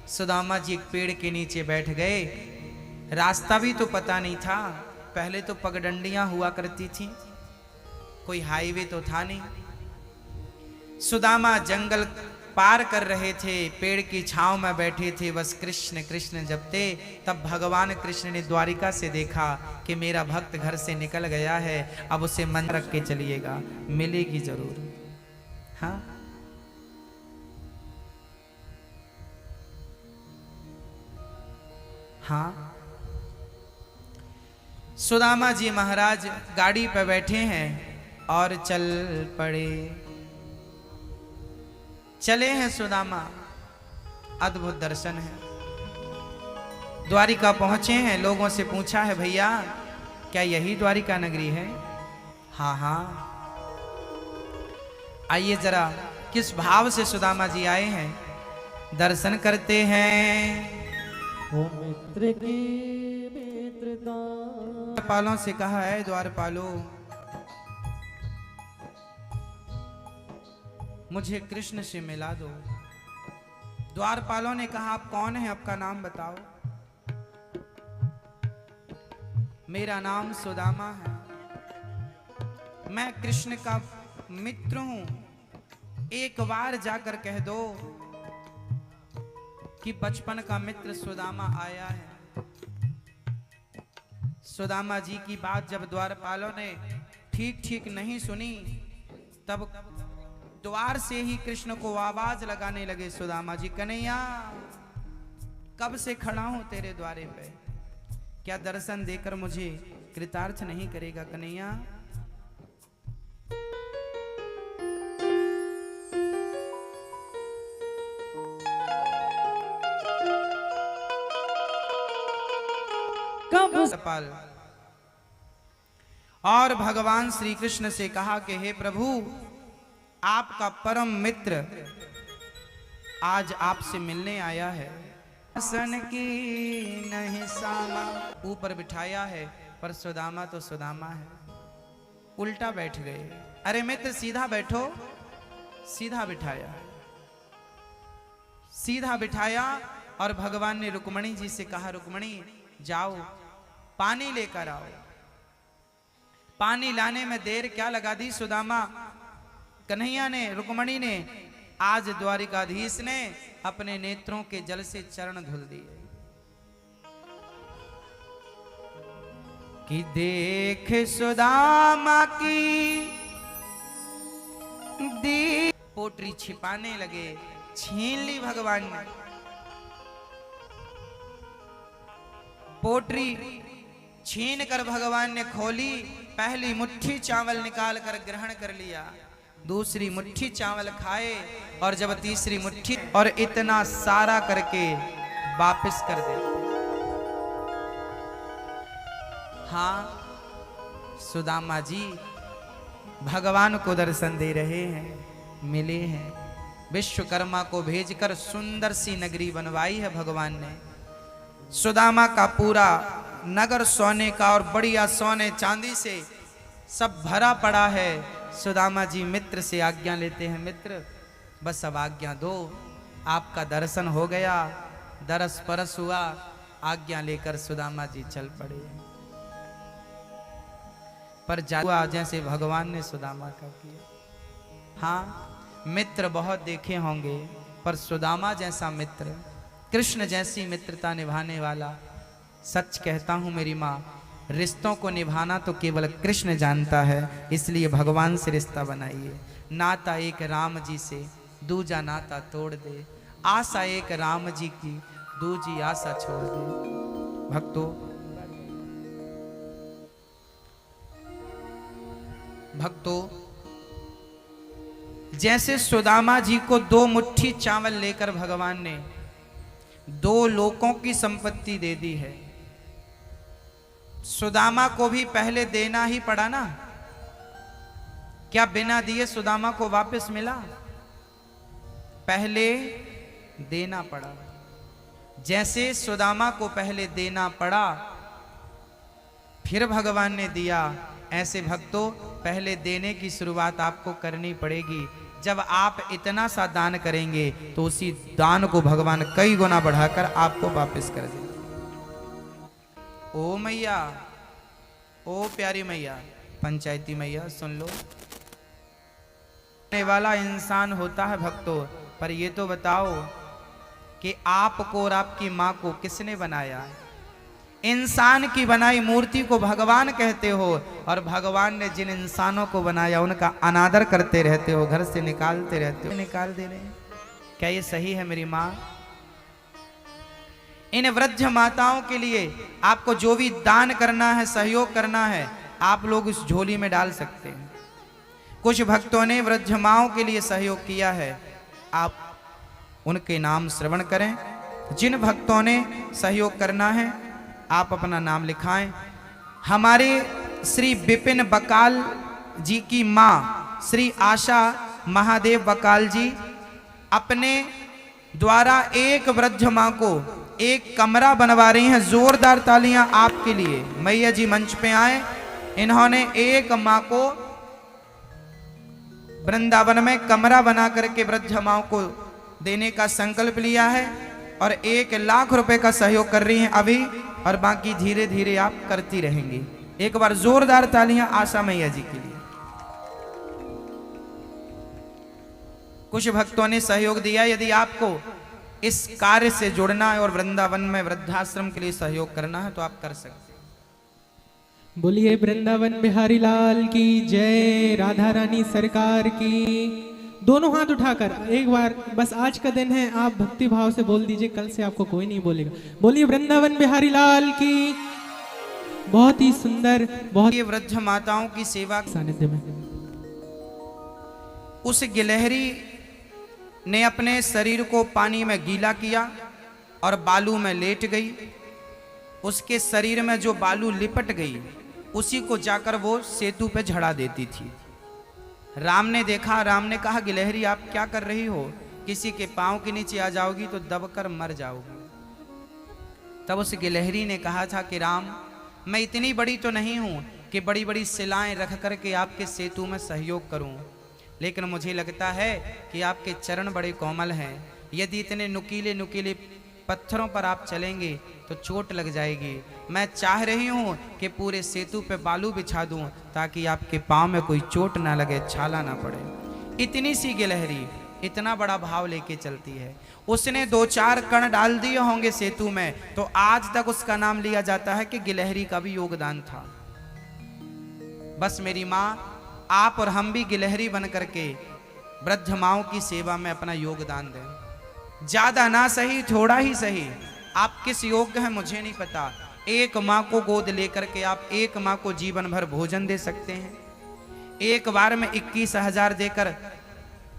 सुदामा जी एक पेड़ के नीचे बैठ गए। रास्ता भी तो पता नहीं था, पहले तो पगडंडियां हुआ करती थी, कोई हाईवे तो था नहीं। सुदामा जंगल पार कर रहे थे, पेड़ की छांव में बैठे थे, बस कृष्ण कृष्ण जपते। तब भगवान कृष्ण ने द्वारिका से देखा कि मेरा भक्त घर से निकल गया है, अब उसे मन रख के चलिएगा, मिलेगी जरूर। हाँ, हाँ। सुदामा जी महाराज गाड़ी पर बैठे हैं और चल पड़े। चले हैं सुदामा, अद्भुत दर्शन है। द्वारिका पहुंचे हैं, लोगों से पूछा है भैया क्या यही द्वारिका नगरी है? हाँ हाँ। आइए जरा किस भाव से सुदामा जी आए हैं, दर्शन करते हैं। वो मित्र की मित्रता। द्वारपालों से कहा है, द्वारपालों मुझे कृष्ण से मिला दो। द्वारपालों ने कहा आप कौन हैं, आपका नाम बताओ। मेरा नाम सुदामा है, मैं कृष्ण का मित्र हूं। एक बार जाकर कह दो कि बचपन का मित्र सुदामा आया है। सुदामा जी की बात जब द्वारपालों ने ठीक ठीक नहीं सुनी, तब द्वार से ही कृष्ण को आवाज लगाने लगे सुदामा जी, कन्हैया कब से खड़ा हूं तेरे द्वारे पे, क्या दर्शन देकर मुझे कृतार्थ नहीं करेगा कन्हैया? कब और भगवान श्री कृष्ण से कहा कि हे प्रभु, आपका परम मित्र आज आपसे मिलने आया है। सन की नहीं सामा, ऊपर बिठाया है, पर सुदामा तो सुदामा है, उल्टा बैठ गए। अरे मित्र सीधा बैठो, सीधा बिठाया, सीधा बिठाया। और भगवान ने रुक्मणी जी से कहा, रुक्मणी जाओ पानी लेकर आओ। पानी लाने में देर क्या लगा दी सुदामा? कन्हैया ने, रुक्मणी ने, आज द्वारिकाधीश ने अपने नेत्रों के जल से चरण धुल दिए कि देख सुदामा की दी। पोटरी छिपाने लगे, छीन ली भगवान ने पोटरी, छीन कर भगवान ने खोली। पहली मुट्ठी चावल निकाल कर ग्रहण कर लिया, दूसरी मुट्ठी चावल खाए, और जब तीसरी मुट्ठी, और इतना सारा करके वापस कर देते। हाँ, सुदामा जी भगवान को दर्शन दे रहे हैं, मिले हैं। विश्वकर्मा को भेजकर सुंदर सी नगरी बनवाई है भगवान ने। सुदामा का पूरा नगर सोने का और बढ़िया सोने चांदी से सब भरा पड़ा है। सुदामा जी मित्र से आज्ञा लेते हैं, मित्र बस अब आज्ञा दो, आपका दर्शन हो गया, दरस परस हुआ। आज्ञा लेकर सुदामा जी चल पड़े, पर हुआ जैसे भगवान ने सुदामा का किया। हाँ, मित्र बहुत देखे होंगे, पर सुदामा जैसा मित्र, कृष्ण जैसी मित्रता निभाने वाला, सच कहता हूं मेरी माँ, रिश्तों को निभाना तो केवल कृष्ण जानता है। इसलिए भगवान से रिश्ता बनाइए। नाता एक राम जी से, दूजा नाता तोड़ दे। आशा एक राम जी की, दूजी आशा छोड़ दे। भक्तों, जैसे सुदामा जी को 2 मुट्ठी चावल लेकर भगवान ने 2 लोकों की संपत्ति दे दी है, सुदामा को भी पहले देना ही पड़ा ना। क्या बिना दिए सुदामा को वापस मिला? पहले देना पड़ा। जैसे सुदामा को पहले देना पड़ा, फिर भगवान ने दिया, ऐसे भक्तों पहले देने की शुरुआत आपको करनी पड़ेगी। जब आप इतना सा दान करेंगे तो उसी दान को भगवान कई गुना बढ़ाकर आपको वापस कर देंगे। ओ मैया, ओ प्यारी मैया, पंचायती मैया सुन लो। करने वाला इंसान होता है भक्तों, पर ये तो बताओ कि आपको और आपकी माँ को किसने बनाया है? इंसान की बनाई मूर्ति को भगवान कहते हो, और भगवान ने जिन इंसानों को बनाया उनका अनादर करते रहते हो, घर से निकालते रहते हो। निकाल दे रहे हैं, क्या ये सही है मेरी माँ? इन वृद्ध माताओं के लिए आपको जो भी दान करना है, सहयोग करना है, आप लोग उस झोली में डाल सकते हैं। कुछ भक्तों ने वृद्ध माओं के लिए सहयोग किया है, आप उनके नाम श्रवण करें। जिन भक्तों ने सहयोग करना है आप अपना नाम लिखाएं। हमारे श्री विपिन बकाल जी की माँ श्री आशा महादेव बकाल जी अपने द्वारा एक वृद्ध माँ को एक कमरा बनवा रही हैं। जोरदार तालियां आपके लिए। मैया जी मंच पे आए। इन्होंने एक माँ को वृंदावन में कमरा बना करके वृद्ध माँ को देने का संकल्प लिया है, और 1 लाख रुपए का सहयोग कर रही हैं अभी, और बाकी धीरे धीरे आप करती रहेंगी। एक बार जोरदार तालियां आशा मैया जी के लिए। कुछ भक्तों ने सहयोग दिया। यदि आपको इस कार्य से जुड़ना है और वृंदावन में वृद्धाश्रम के लिए सहयोग करना है तो आप कर सकते हैं। बोलिए वृंदावन बिहारी लाल की जय, राधा रानी सरकार की। दोनों हाथ उठाकर एक बार बस आज का दिन है, आप भक्ति भाव से बोल दीजिए, कल से आपको कोई नहीं बोलेगा। बोलिए वृंदावन बिहारी लाल की। बहुत ही सुंदर, बहुत ये वृद्ध माताओं की सेवा सानिध्य में उस गिलहरी ने अपने शरीर को पानी में गीला किया और बालू में लेट गई। उसके शरीर में जो बालू लिपट गई उसी को जाकर वो सेतु पे झड़ा देती थी। राम ने देखा, राम ने कहा गिलहरी आप क्या कर रही हो? किसी के पांव के नीचे आ जाओगी तो दबकर मर जाओगी। तब उस गिलहरी ने कहा था कि राम, मैं इतनी बड़ी तो नहीं हूं कि बड़ी बड़ी शिलाएं रख करके आपके सेतु में सहयोग करूं, लेकिन मुझे लगता है कि आपके चरण बड़े कोमल हैं। यदि इतने नुकीले नुकीले पत्थरों पर आप चलेंगे तो चोट लग जाएगी। मैं चाह रही हूं कि पूरे सेतु पे बालू बिछा दूं ताकि आपके पांव में कोई चोट ना लगे, छाला ना पड़े। इतनी सी गिलहरी इतना बड़ा भाव लेके चलती है। उसने 2-4 कण डाल दिए होंगे सेतु में, तो आज तक उसका नाम लिया जाता है कि गिलहरी का भी योगदान था। बस मेरी माँ, आप और हम भी गिलहरी बन करके वृद्ध माओं की सेवा में अपना योगदान दें। ज्यादा ना सही, थोड़ा ही सही। आप किस योग्य हैं मुझे नहीं पता। एक माँ को गोद लेकर के आप एक माँ को जीवन भर भोजन दे सकते हैं। एक बार में 21,000 देकर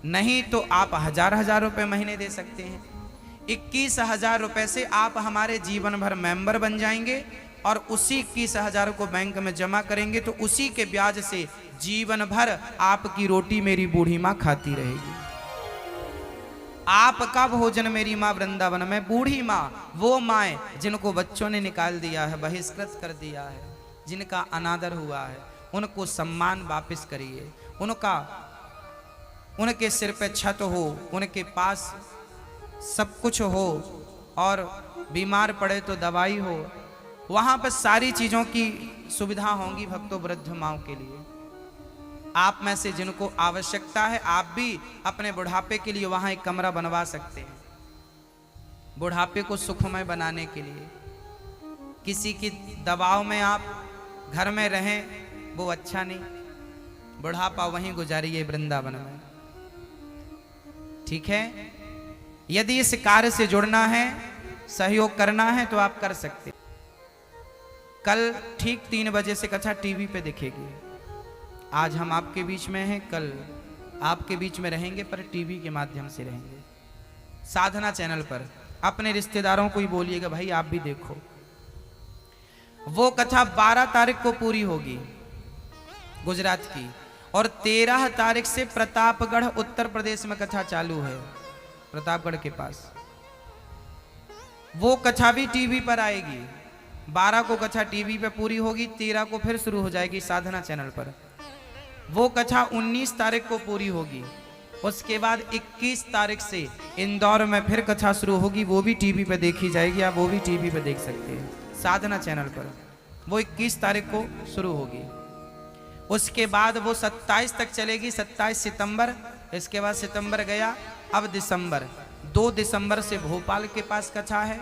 नहीं तो आप 1000 रुपए महीने दे सकते हैं। 21,000 रुपए से आप हमारे जीवन भर मेंबर बन जाएंगे, और उसी 21,000 को बैंक में जमा करेंगे तो उसी के ब्याज से जीवन भर आपकी रोटी मेरी बूढ़ी माँ खाती रहेगी। आपका भोजन मेरी माँ वृंदावन में, बूढ़ी माँ, वो माएँ जिनको बच्चों ने निकाल दिया है, बहिष्कृत कर दिया है, जिनका अनादर हुआ है, उनको सम्मान वापस करिए। उनके सिर पे छत हो, उनके पास सब कुछ हो, और बीमार पड़े तो दवाई हो, वहाँ पर सारी चीज़ों की सुविधा होंगी भक्तों वृद्ध माओं के लिए। आप में से जिनको आवश्यकता है आप भी अपने बुढ़ापे के लिए वहाँ एक कमरा बनवा सकते हैं, बुढ़ापे को सुखमय बनाने के लिए। किसी की दबाव में आप घर में रहें वो अच्छा नहीं, बुढ़ापा वहीं गुजारिए वृंदावन में, ठीक है। यदि इस कार्य से जुड़ना है, सहयोग करना है तो आप कर सकते हैं। कल ठीक 3 बजे से कथा टीवी पे दिखेगी। आज हम आपके बीच में हैं, कल आपके बीच में रहेंगे, पर टीवी के माध्यम से रहेंगे, साधना चैनल पर। अपने रिश्तेदारों को ही बोलिएगा भाई आप भी देखो। वो कथा 12 तारीख को पूरी होगी गुजरात की, और 13 तारीख से प्रतापगढ़ उत्तर प्रदेश में कथा चालू है, प्रतापगढ़ के पास। वो कथा भी टीवी पर आएगी। 12 को कथा टीवी पे पूरी होगी, 13 को फिर शुरू हो जाएगी साधना चैनल पर। वो कथा 19 तारीख को पूरी होगी। उसके बाद 21 तारीख से इंदौर में फिर कथा शुरू होगी, वो भी टीवी पे देखी जाएगी, आप वो भी टीवी पे देख सकते हैं साधना चैनल पर। वो 21 तारीख को शुरू होगी। उसके बाद वो 27 तक चलेगी, 27 सितंबर। इसके बाद सितंबर गया, अब दिसंबर। 2 दिसंबर से भोपाल के पास कथा है।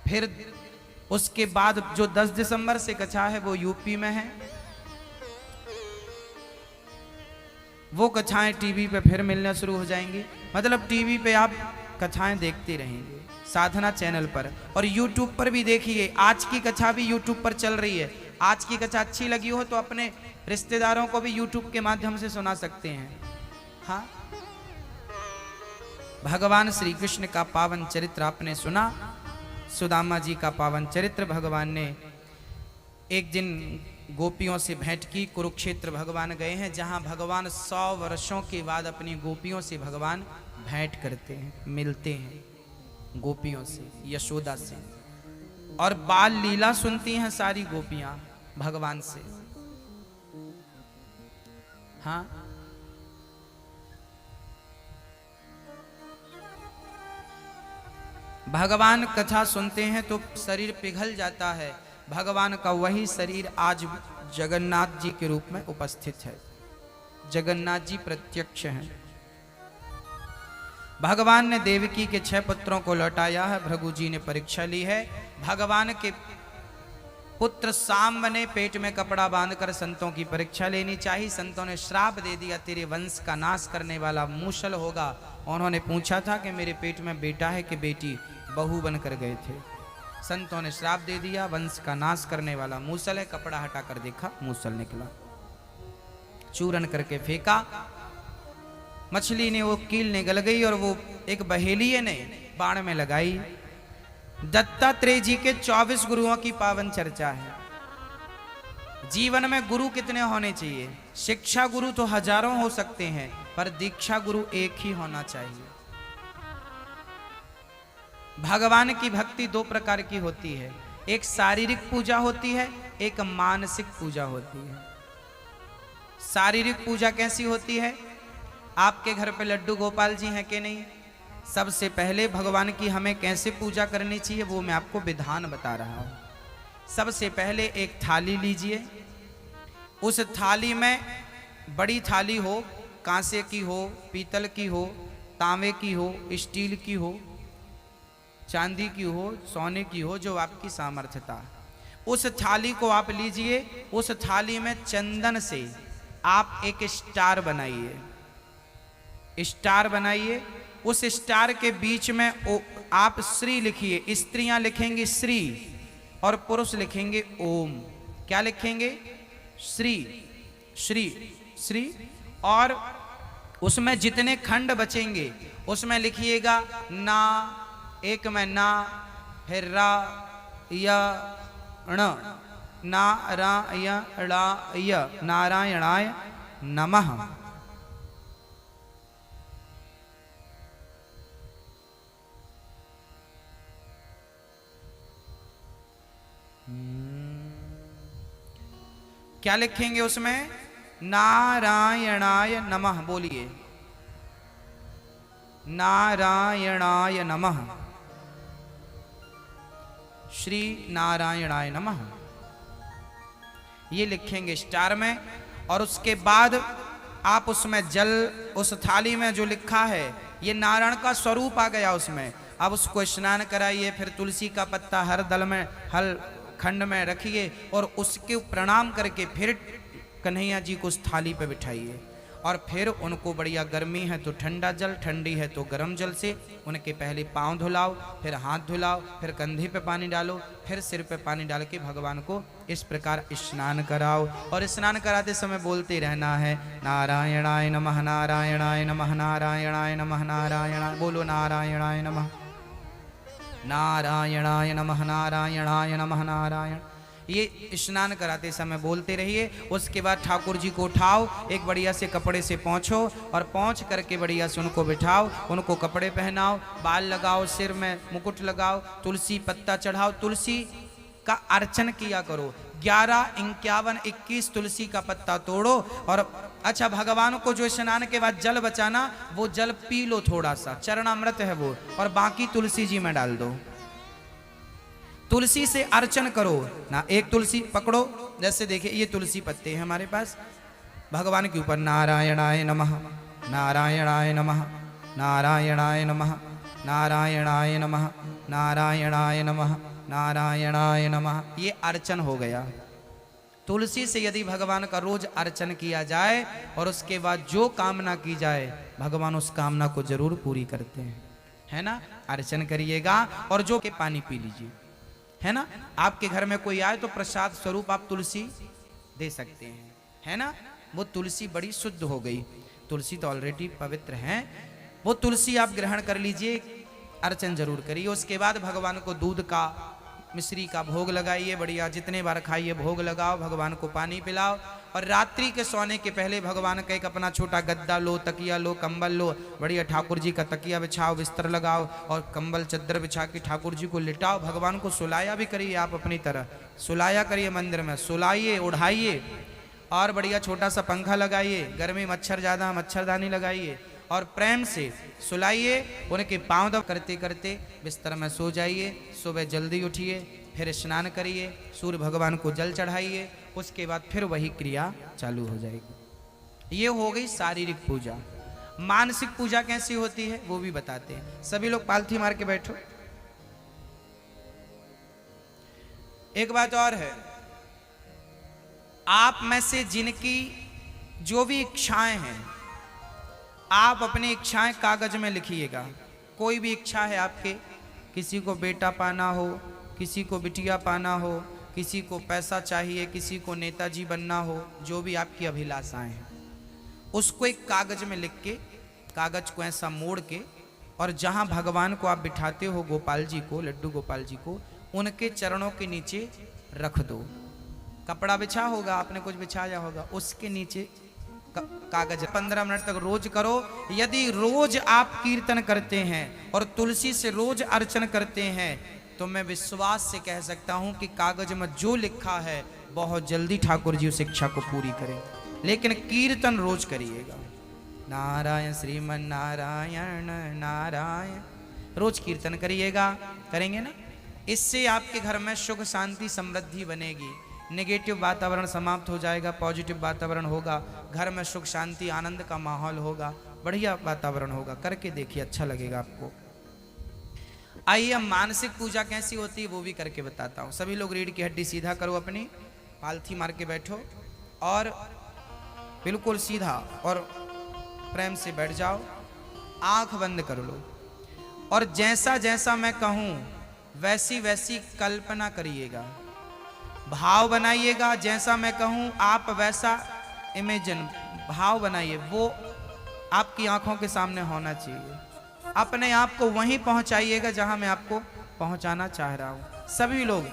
फिर उसके बाद जो 10 दिसंबर से कथा है वो यूपी में है। वो कथाएं टीवी पे फिर मिलना शुरू हो जाएंगी। मतलब टीवी पे आप कथाएं देखते रहेंगे साधना चैनल पर। और यूट्यूब पर भी देखिए, आज की कथा भी यूट्यूब पर चल रही है। आज की कथा अच्छी लगी हो तो अपने रिश्तेदारों को भी यूट्यूब के माध्यम से सुना सकते हैं। हाँ, भगवान श्री कृष्ण का पावन चरित्र आपने सुना, सुदामा जी का पावन चरित्र। भगवान ने एक दिन गोपियों से भेंट की। कुरुक्षेत्र भगवान गए हैं, जहां भगवान 100 वर्षों के बाद अपनी गोपियों से भगवान भेंट करते हैं, मिलते हैं गोपियों से, यशोदा से। और बाल लीला सुनती हैं सारी गोपियां भगवान से। हाँ, भगवान कथा सुनते हैं तो शरीर पिघल जाता है। भगवान का वही शरीर आज जगन्नाथ जी के रूप में उपस्थित है। जगन्नाथ जी प्रत्यक्ष हैं। भगवान ने देवकी के 6 पुत्रों को लौटाया है। भृगु जी ने परीक्षा ली है। भगवान के पुत्र सांब ने पेट में कपड़ा बांधकर संतों की परीक्षा लेनी चाहिए। संतों ने श्राप दे दिया, तेरे वंश का नाश करने वाला मूसल होगा। उन्होंने पूछा था कि मेरे पेट में बेटा है कि बेटी, बहू बनकर गए थे। संतों ने श्राप दे दिया, वंश का नाश करने वाला मूसल है। कपड़ा हटाकर देखा, मूसल निकला। चूरन करके फेंका, मछली ने वो कील निगल गई और वो एक बहेलिये ने बाण में लगाई। दत्तात्रेय जी के 24 गुरुओं की पावन चर्चा है। जीवन में गुरु कितने होने चाहिए? शिक्षा गुरु तो हजारों हो सकते हैं, पर दीक्षा गुरु एक ही होना चाहिए। भगवान की भक्ति 2 प्रकार की होती है। एक शारीरिक पूजा होती है, एक मानसिक पूजा होती है। शारीरिक पूजा कैसी होती है? आपके घर पे लड्डू गोपाल जी हैं कि नहीं? सबसे पहले भगवान की हमें कैसे पूजा करनी चाहिए वो मैं आपको विधान बता रहा हूं। सबसे पहले एक थाली लीजिए। उस थाली में बड़ी थाली हो, कांसे की हो, पीतल की हो, तांबे की हो, स्टील की हो, चांदी की हो, सोने की हो, जो आपकी सामर्थ्यता। उस थाली को आप लीजिए। उस थाली में चंदन से आप एक स्टार बनाइए। स्टार बनाइए। उस स्टार के बीच में आप श्री लिखिए। स्त्रियां लिखेंगी श्री और पुरुष लिखेंगे ओम। क्या लिखेंगे? श्री श्री श्री। और उसमें जितने खंड बचेंगे उसमें लिखिएगा ना, एक में ना, फिर रा या ण, ना रा या ड़ा या, नारायणाय नमः। क्या लिखेंगे उसमें? नारायणाय नमः। बोलिए, नारायणाय नमः, श्री नारायणाय नमः। ये लिखेंगे स्टार में। और उसके बाद आप उसमें जल, उस थाली में जो लिखा है ये नारायण का स्वरूप आ गया उसमें। अब उसको स्नान कराइए। फिर तुलसी का पत्ता हर दल में, हर खंड में रखिए और उसके प्रणाम करके फिर कन्हैया जी को उस थाली पे बिठाइए। और फिर उनको बढ़िया गर्मी है तो ठंडा जल, ठंडी है तो गर्म जल से उनके पहले पांव धुलाओ, फिर हाथ धुलाओ, फिर कंधे पे पानी डालो, फिर सिर पे पानी डाल के भगवान को इस प्रकार स्नान कराओ। और स्नान कराते समय बोलते रहना है नारायणाय नमः, नारायणाय नमः, नारायणाय नमः, नारायणाय, बोलो नारायणाय नमः, नारायणाय नमः, नारायणाय नमः, नारायण। ये स्नान कराते समय बोलते रहिए। उसके बाद ठाकुर जी को उठाओ, एक बढ़िया से कपड़े से पोंछो और पोंछ करके बढ़िया से उनको बिठाओ, उनको कपड़े पहनाओ, बाल लगाओ, सिर में मुकुट लगाओ, तुलसी पत्ता चढ़ाओ, तुलसी का अर्चन किया करो। 11, 51, 21 तुलसी का पत्ता तोड़ो। और अच्छा, भगवान को जो स्नान के बाद जल बचाना, वो जल पी लो थोड़ा सा, चरणामृत है वो, और बाकी तुलसी जी में डाल दो। तुलसी से अर्चन करो ना। एक तुलसी पकड़ो, जैसे देखिए ये तुलसी पत्ते हैं हमारे पास, भगवान के ऊपर नारायणाय नमः, नारायणाय नमः, नारायणाय नमः, नारायणाय नमः, नारायणाय नमः, नारायणाय नमः, ये अर्चन हो गया। तुलसी से यदि भगवान का रोज अर्चन किया जाए और उसके बाद जो कामना की जाए, भगवान उस कामना को जरूर पूरी करते हैं, है ना। अर्चन करिएगा और जो के पानी पी लीजिए, है ना। आपके घर में कोई आए तो प्रसाद स्वरूप आप तुलसी दे सकते हैं, है ना। वो तुलसी बड़ी शुद्ध हो गई, तुलसी तो ऑलरेडी पवित्र है, वो तुलसी आप ग्रहण कर लीजिए, अर्चन जरूर करिए। उसके बाद भगवान को दूध का, मिश्री का भोग लगाइए, बढ़िया जितने बार खाइए भोग लगाओ, भगवान को पानी पिलाओ। और रात्रि के सोने के पहले भगवान का एक अपना छोटा गद्दा लो, तकिया लो, कंबल लो, बढ़िया ठाकुर जी का तकिया बिछाओ, बिस्तर लगाओ और कंबल चद्दर बिछा के ठाकुर जी को लिटाओ। भगवान को सुलाया भी करिए, आप अपनी तरह सुलाया करिए, मंदिर में सुलाइए, उठाइए, और बढ़िया छोटा सा पंखा लगाइए, गर्मी मच्छर ज़्यादा, मच्छरदानी लगाइए और प्रेम से सुलाइए। उनके पाँव दब करते करते बिस्तर में सो जाइए। सुबह जल्दी उठिए, फिर स्नान करिए, सूर्य भगवान को जल चढ़ाइए, उसके बाद फिर वही क्रिया चालू हो जाएगी। ये हो गई शारीरिक पूजा। मानसिक पूजा कैसी होती है वो भी बताते हैं। सभी लोग पालथी मार के बैठो। एक बात और है, आप में से जिनकी जो भी इच्छाएं हैं, आप अपनी इच्छाएं कागज में लिखिएगा। कोई भी इच्छा है आपके, किसी को बेटा पाना हो, किसी को बिटिया पाना हो, किसी को पैसा चाहिए, किसी को नेताजी बनना हो, जो भी आपकी अभिलाषाएं हैं, उसको एक कागज में लिख के, कागज को ऐसा मोड़ के, और जहां भगवान को आप बिठाते हो, गोपाल जी को, लड्डू गोपाल जी को, उनके चरणों के नीचे रख दो। कपड़ा बिछा होगा, आपने कुछ बिछाया होगा, उसके नीचे कागज। 15 मिनट तक रोज करो। यदि रोज आप कीर्तन करते हैं और तुलसी से रोज अर्चन करते हैं, तो मैं विश्वास से कह सकता हूं कि कागज में जो लिखा है बहुत जल्दी ठाकुर जी उस इच्छा को पूरी करें। लेकिन कीर्तन रोज करिएगा। नारायण श्रीमन नारायण नारायण, रोज कीर्तन करिएगा, करेंगे ना। इससे आपके घर में सुख शांति समृद्धि बनेगी, नेगेटिव वातावरण समाप्त हो जाएगा, पॉजिटिव वातावरण होगा, घर में सुख शांति आनंद का माहौल होगा, बढ़िया वातावरण होगा। करके देखिए, अच्छा लगेगा आपको। आइए हम मानसिक पूजा कैसी होती है वो भी करके बताता हूँ। सभी लोग रीढ़ की हड्डी सीधा करो, अपनी पालथी मार के बैठो और बिल्कुल सीधा और प्रेम से बैठ जाओ। आंख बंद कर लो और जैसा जैसा मैं कहूँ वैसी वैसी कल्पना करिएगा, भाव बनाइएगा। जैसा मैं कहूँ आप वैसा इमेजिन, भाव बनाइए, वो आपकी आंखों के सामने होना चाहिए। अपने आप को वहीं पहुंचाइएगा जहां मैं आपको पहुंचाना चाह रहा हूं। सभी लोग,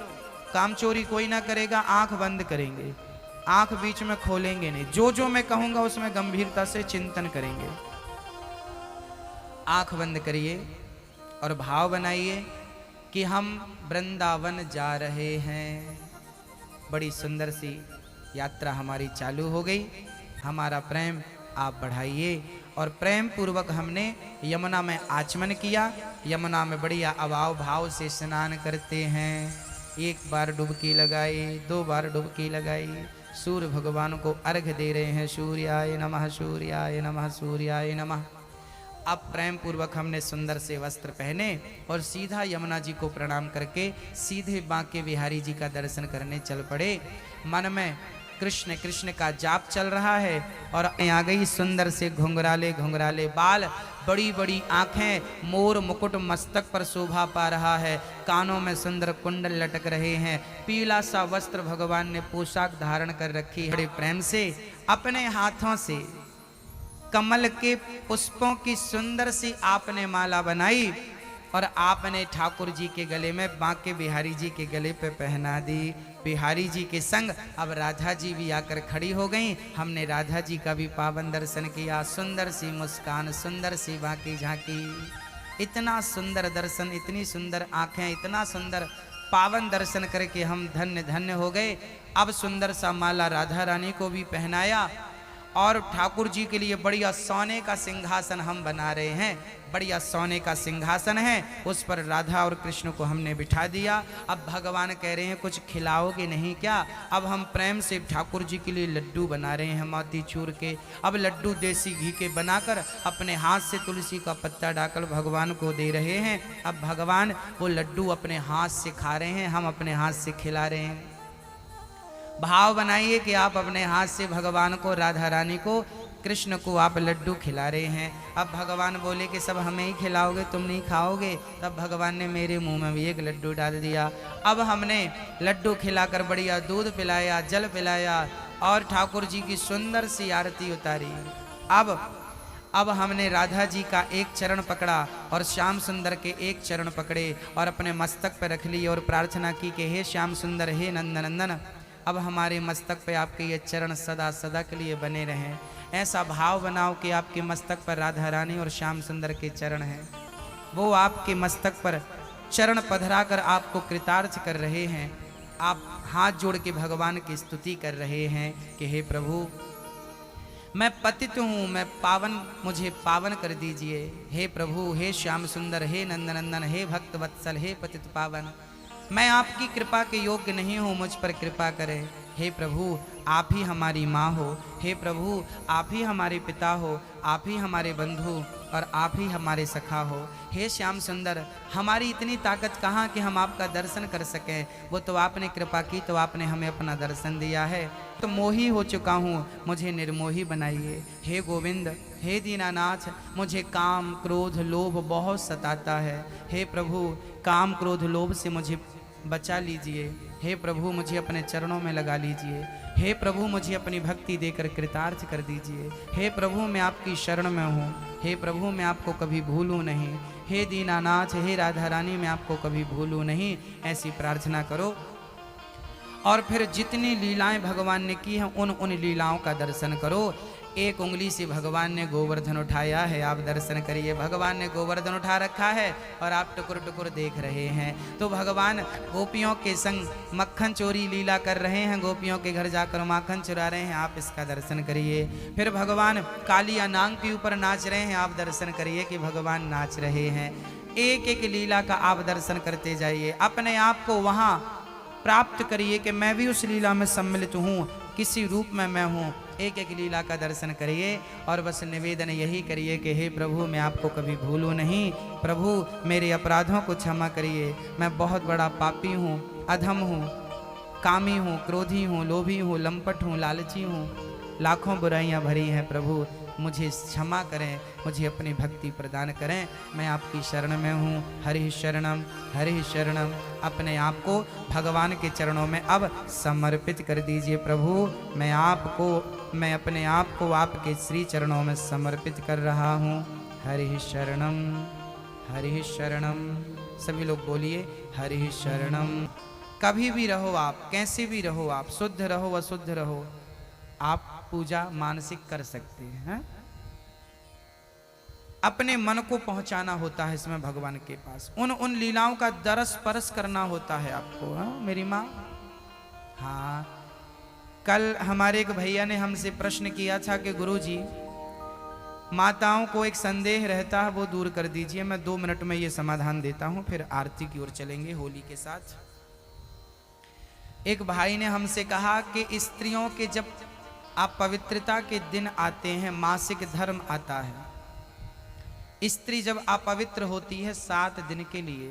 काम चोरी कोई ना करेगा, आंख बंद करेंगे, आंख बीच में खोलेंगे नहीं। जो जो मैं कहूंगा उसमें गंभीरता से चिंतन करेंगे। आंख बंद करिए और भाव बनाइए कि हम वृंदावन जा रहे हैं। बड़ी सुंदर सी यात्रा हमारी चालू हो गई। हमारा प्रेम आप बढ़ाइए। और प्रेम पूर्वक हमने यमुना में आचमन किया। यमुना में बढ़िया अभाव भाव से स्नान करते हैं। एक बार डुबकी लगाई, 2 बार डुबकी लगाई, सूर्य भगवान को अर्घ दे रहे हैं। सूर्याय नमः, सूर्याय नमः, सूर्याय नमः। अब प्रेम पूर्वक हमने सुंदर से वस्त्र पहने और सीधा यमुना जी को प्रणाम करके सीधे बांके बिहारी जी का दर्शन करने चल पड़े। मन में कृष्ण कृष्ण का जाप चल रहा है और आ गई सुंदर से घुंघराले घुंघराले बाल, बड़ी बड़ी आंखें, मोर मुकुट मस्तक पर शोभा पा रहा है, कानों में सुंदर कुंडल लटक रहे हैं, पीला सा वस्त्र भगवान ने पोशाक धारण कर रखी है। बड़े प्रेम से अपने हाथों से कमल के पुष्पों की सुंदर सी आपने माला बनाई और आपने ठाकुर जी के गले में बांके बिहारी जी के गले पे पहना दी। बिहारी जी के संग अब राधा जी भी आकर खड़ी हो गई। हमने राधा जी का भी पावन दर्शन किया। सुंदर सी मुस्कान, सुंदर सी बांकी झांकी, इतना सुंदर दर्शन, इतनी सुंदर आंखें, इतना सुंदर पावन दर्शन करके हम धन्य धन्य हो गए। अब सुंदर सा माला राधा रानी को भी पहनाया और ठाकुर जी के लिए बढ़िया सोने का सिंहासन हम बना रहे हैं। बढ़िया सोने का सिंहासन है, उस पर राधा और कृष्ण को हमने बिठा दिया। अब भगवान कह रहे हैं कुछ खिलाओगे नहीं क्या? अब हम प्रेम से ठाकुर जी के लिए लड्डू बना रहे हैं मोतीचूर के। अब लड्डू देसी घी के बनाकर अपने हाथ से तुलसी का पत्ता डालकर भगवान को दे रहे हैं। अब भगवान वो लड्डू अपने हाथ से खा रहे हैं, हम अपने हाथ से खिला रहे हैं। भाव बनाइए कि आप अपने हाथ से भगवान को, राधा रानी को, कृष्ण को आप लड्डू खिला रहे हैं। अब भगवान बोले कि सब हमें ही खिलाओगे, तुम नहीं खाओगे। तब भगवान ने मेरे मुंह में भी एक लड्डू डाल दिया। अब हमने लड्डू खिलाकर बढ़िया दूध पिलाया, जल पिलाया और ठाकुर जी की सुंदर सी आरती उतारी। अब हमने राधा जी का एक चरण पकड़ा और श्याम सुंदर के एक चरण पकड़े और अपने मस्तक पर रख लिए और प्रार्थना की कि हे श्याम सुंदर, हे नंदनंदन, अब हमारे मस्तक पे आपके ये चरण सदा सदा के लिए बने रहें। ऐसा भाव बनाओ कि आपके मस्तक पर राधा रानी और श्याम सुंदर के चरण हैं। वो आपके मस्तक पर चरण पधरा कर आपको कृतार्थ कर रहे हैं। आप हाथ जोड़ के भगवान की स्तुति कर रहे हैं कि हे प्रभु, मैं पतित हूँ, मैं पावन, मुझे पावन कर दीजिए। हे प्रभु, हे श्याम सुंदर, हे नंदनंदन, हे भक्त वत्सल, हे पतित पावन, मैं आपकी कृपा के योग्य नहीं हूँ, मुझ पर कृपा करें। हे प्रभु, आप ही हमारी माँ हो। हे प्रभु, आप ही हमारे पिता हो, आप ही हमारे बंधु और आप ही हमारे सखा हो। हे श्याम सुंदर, हमारी इतनी ताकत कहाँ कि हम आपका दर्शन कर सकें। वो तो आपने कृपा की, तो आपने हमें अपना दर्शन दिया है। तो मोही हो चुका हूँ, मुझे निर्मोही बनाइए। हे गोविंद, हे दीनानाथ, मुझे काम क्रोध लोभ बहुत सताता है। हे प्रभु, काम क्रोध लोभ से मुझे बचा लीजिए। हे प्रभु, मुझे अपने चरणों में लगा लीजिए। हे प्रभु, मुझे अपनी भक्ति देकर कृतार्थ कर दीजिए। हे प्रभु, मैं आपकी शरण में हूँ। हे प्रभु, मैं आपको कभी भूलूँ नहीं। हे दीनानाथ, हे राधा रानी, मैं आपको कभी भूलूँ नहीं। ऐसी प्रार्थना करो और फिर जितनी लीलाएं भगवान ने की हैं उन लीलाओं का दर्शन करो। एक उंगली से भगवान ने गोवर्धन उठाया है, आप दर्शन करिए। भगवान ने गोवर्धन उठा रखा है और आप टुकुर टुकुर देख रहे हैं। तो भगवान गोपियों के संग मक्खन चोरी लीला कर रहे हैं, गोपियों के घर जाकर माखन चुरा रहे हैं, आप इसका दर्शन करिए। फिर भगवान कालिया नांग के ऊपर नाच रहे हैं, आप दर्शन करिए कि भगवान नाच रहे हैं। एक एक लीला का आप दर्शन करते जाइए, अपने आप को वहाँ प्राप्त करिए कि मैं भी उस लीला में सम्मिलित हूँ, किसी रूप में मैं हूँ। एक एक लीला का दर्शन करिए और बस निवेदन यही करिए कि हे प्रभु, मैं आपको कभी भूलूँ नहीं। प्रभु, मेरे अपराधों को क्षमा करिए। मैं बहुत बड़ा पापी हूँ, अधम हूँ, कामी हूँ, क्रोधी हूँ, लोभी हूँ, लंपट हूँ, लालची हूँ, लाखों बुराइयाँ भरी हैं। प्रभु, मुझे क्षमा करें, मुझे अपनी भक्ति प्रदान करें। मैं आपकी शरण में हूँ। हरि शरणम, हरि शरणम। अपने आप को भगवान के चरणों में अब समर्पित कर दीजिए। प्रभु, मैं अपने आप को आपके श्री चरणों में समर्पित कर रहा हूँ। हरि शरणम, हरि शरणम। सभी लोग बोलिए हरि शरणम। कभी भी रहो आप, कैसे भी रहो आप, शुद्ध रहो अशुद्ध रहो, आप पूजा मानसिक कर सकते हैं। अपने मन को पहुंचाना होता है इसमें भगवान के पास, उन लीलाओं का दरस परस करना होता है आपको। मेरी माँ, हाँ, कल हमारे एक भैया ने हमसे प्रश्न किया था कि गुरुजी, माताओं को एक संदेह रहता है, वो दूर कर दीजिए। मैं 2 मिनट में ये समाधान देता हूं, फिर आरती की ओर चलेंगे होली के साथ। एक भाई ने हमसे कहा कि स्त्रियों के जब आप पवित्रता के दिन आते हैं, मासिक धर्म आता है, स्त्री जब अपवित्र होती है 7 दिन के लिए,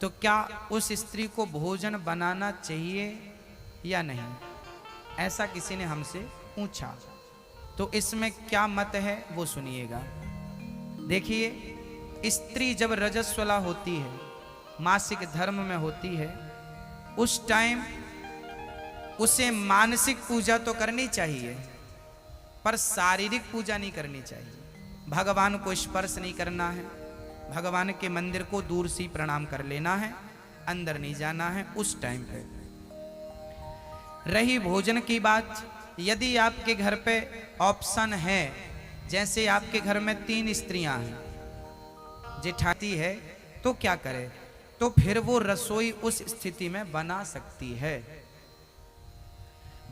तो क्या उस स्त्री को भोजन बनाना चाहिए या नहीं? ऐसा किसी ने हमसे पूछा। तो इसमें क्या मत है वो सुनिएगा। देखिए, स्त्री जब रजस्वला होती है, मासिक धर्म में होती है, उस टाइम उसे मानसिक पूजा तो करनी चाहिए, पर शारीरिक पूजा नहीं करनी चाहिए। भगवान को स्पर्श नहीं करना है, भगवान के मंदिर को दूर से प्रणाम कर लेना है, अंदर नहीं जाना है उस टाइम पे। रही भोजन की बात, यदि आपके घर पे ऑप्शन है, जैसे आपके घर में 3 स्त्रियां हैं, जेठाती है, तो क्या करे? तो फिर वो रसोई उस स्थिति में बना सकती है।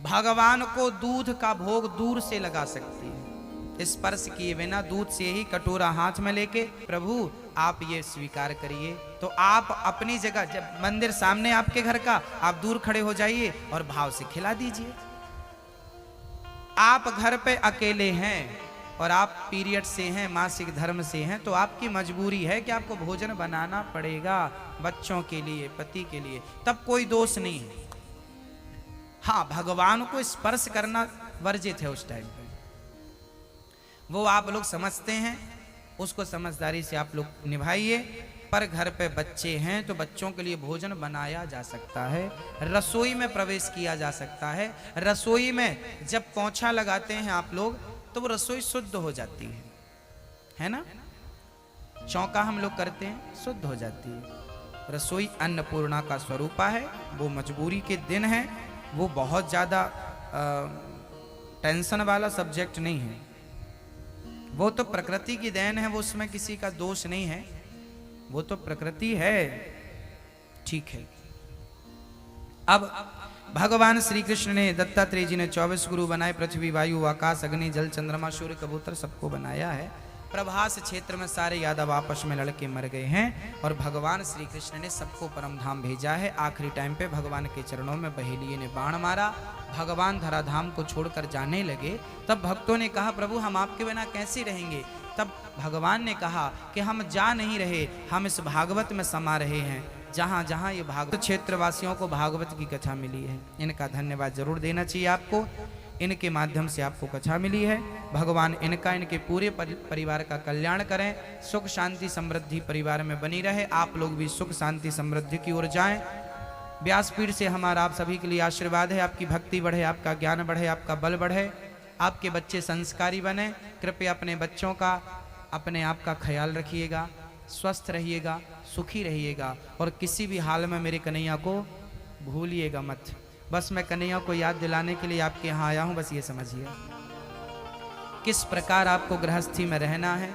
भगवान को दूध का भोग दूर से लगा सकती है, स्पर्श किए बिना दूध से ही कटोरा हाथ में लेके, प्रभु आप ये स्वीकार करिए। तो आप अपनी जगह, जब मंदिर सामने आपके घर का, आप दूर खड़े हो जाइए और भाव से खिला दीजिए। आप घर पे अकेले हैं और आप पीरियड से हैं, मासिक धर्म से हैं, तो आपकी मजबूरी है कि आपको भोजन बनाना पड़ेगा बच्चों के लिए, पति के लिए, तब कोई दोष नहीं है। हाँ, भगवान को स्पर्श करना वर्जित है उस टाइम पे, वो आप लोग समझते हैं, उसको समझदारी से आप लोग निभाइए। पर घर पे बच्चे हैं तो बच्चों के लिए भोजन बनाया जा सकता है, रसोई में प्रवेश किया जा सकता है। रसोई में जब पोंछा लगाते हैं आप लोग, तो वो रसोई शुद्ध हो जाती है ना? चौका हम लोग करते हैं, शुद्ध हो जाती है। रसोई अन्नपूर्णा का स्वरूपा है, वो मजबूरी के दिन है, वो बहुत ज़्यादा टेंशन वाला सब्जेक्ट नहीं है, वो तो प्रकृति की देन है, वो उसमें किसी का दोष नहीं है, वो तो प्रकृति है, ठीक है। अब भगवान श्री कृष्ण ने, दत्तात्रेय जी ने 24 गुरु बनाए, पृथ्वी, वायु, आकाश, अग्नि, जल, चंद्रमा, सूर्य, कबूतर, सबको बनाया है। प्रभास क्षेत्र में सारे यादव आपस में लड़के मर गए हैं और भगवान श्री कृष्ण ने सबको परम धाम भेजा है। आखिरी टाइम पे भगवान के चरणों में बहेलिये ने बाण मारा, भगवान धराधाम को छोड़कर जाने लगे। तब भक्तों ने कहा, प्रभु हम आपके बिना कैसे रहेंगे? तब भगवान ने कहा कि हम जा नहीं रहे, हम इस भागवत में समा रहे हैं। जहाँ जहाँ ये भागवत क्षेत्रवासियों को भागवत की कथा मिली है, इनका धन्यवाद जरूर देना चाहिए आपको, इनके माध्यम से आपको कथा मिली है। भगवान इनका, इनके पूरे परिवार का कल्याण करें, सुख शांति समृद्धि परिवार में बनी रहे। आप लोग भी सुख शांति समृद्धि की ओर जाएं। व्यासपीठ से हमारा आप सभी के लिए आशीर्वाद है, आपकी भक्ति बढ़े, आपका ज्ञान बढ़े, आपका बल बढ़े, आपके बच्चे संस्कारी बने। कृपया अपने बच्चों का, अपने आप का ख्याल रखिएगा, स्वस्थ रहिएगा, सुखी रहिएगा और किसी भी हाल में मेरे कन्हैया को भूलिएगा मत। बस मैं कन्हैया को याद दिलाने के लिए आपके यहाँ आया हूँ, बस ये समझिए किस प्रकार आपको गृहस्थी में रहना है,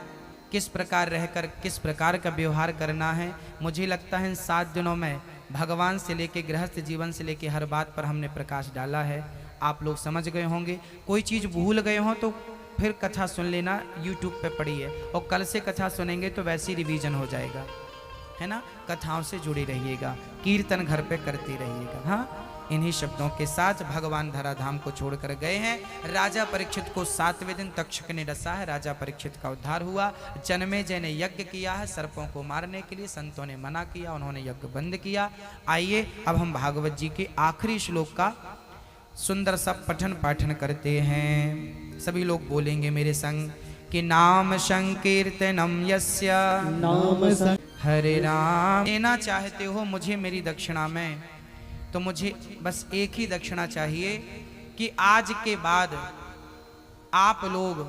किस प्रकार रहकर किस प्रकार का व्यवहार करना है। मुझे लगता है इन 7 दिनों में भगवान से लेके, गृहस्थ जीवन से लेके हर बात पर हमने प्रकाश डाला है। आप लोग समझ गए होंगे। कोई चीज़ भूल गए हों तो फिर कथा सुन लेना, यूट्यूब पे पड़ी है, और कल से कथा सुनेंगे तो वैसे ही रिवीजन हो जाएगा, है ना? कथाओं से जुड़े रहिएगा, कीर्तन घर पे करते रहिएगा। हाँ, इन्हीं शब्दों के साथ भगवान धराधाम को छोड़कर गए हैं। राजा परीक्षित को 7वें दिन तक्षक ने डसा है, राजा परीक्षित का उद्धार हुआ। जन्मेजय ने यज्ञ किया है, सर्पों को मारने के लिए संतों ने मना किया, उन्होंने यज्ञ बंद किया। आइए अब हम भागवत जी के आखिरी श्लोक का सुंदर सा पठन पाठन करते हैं। सभी लोग बोलेंगे मेरे संग कि नाम संकीर्तनम यस्य, नाम हरे राम। लेना चाहते हो मुझे मेरी दक्षिणा में, तो मुझे बस एक ही दक्षिणा चाहिए कि आज के बाद आप लोग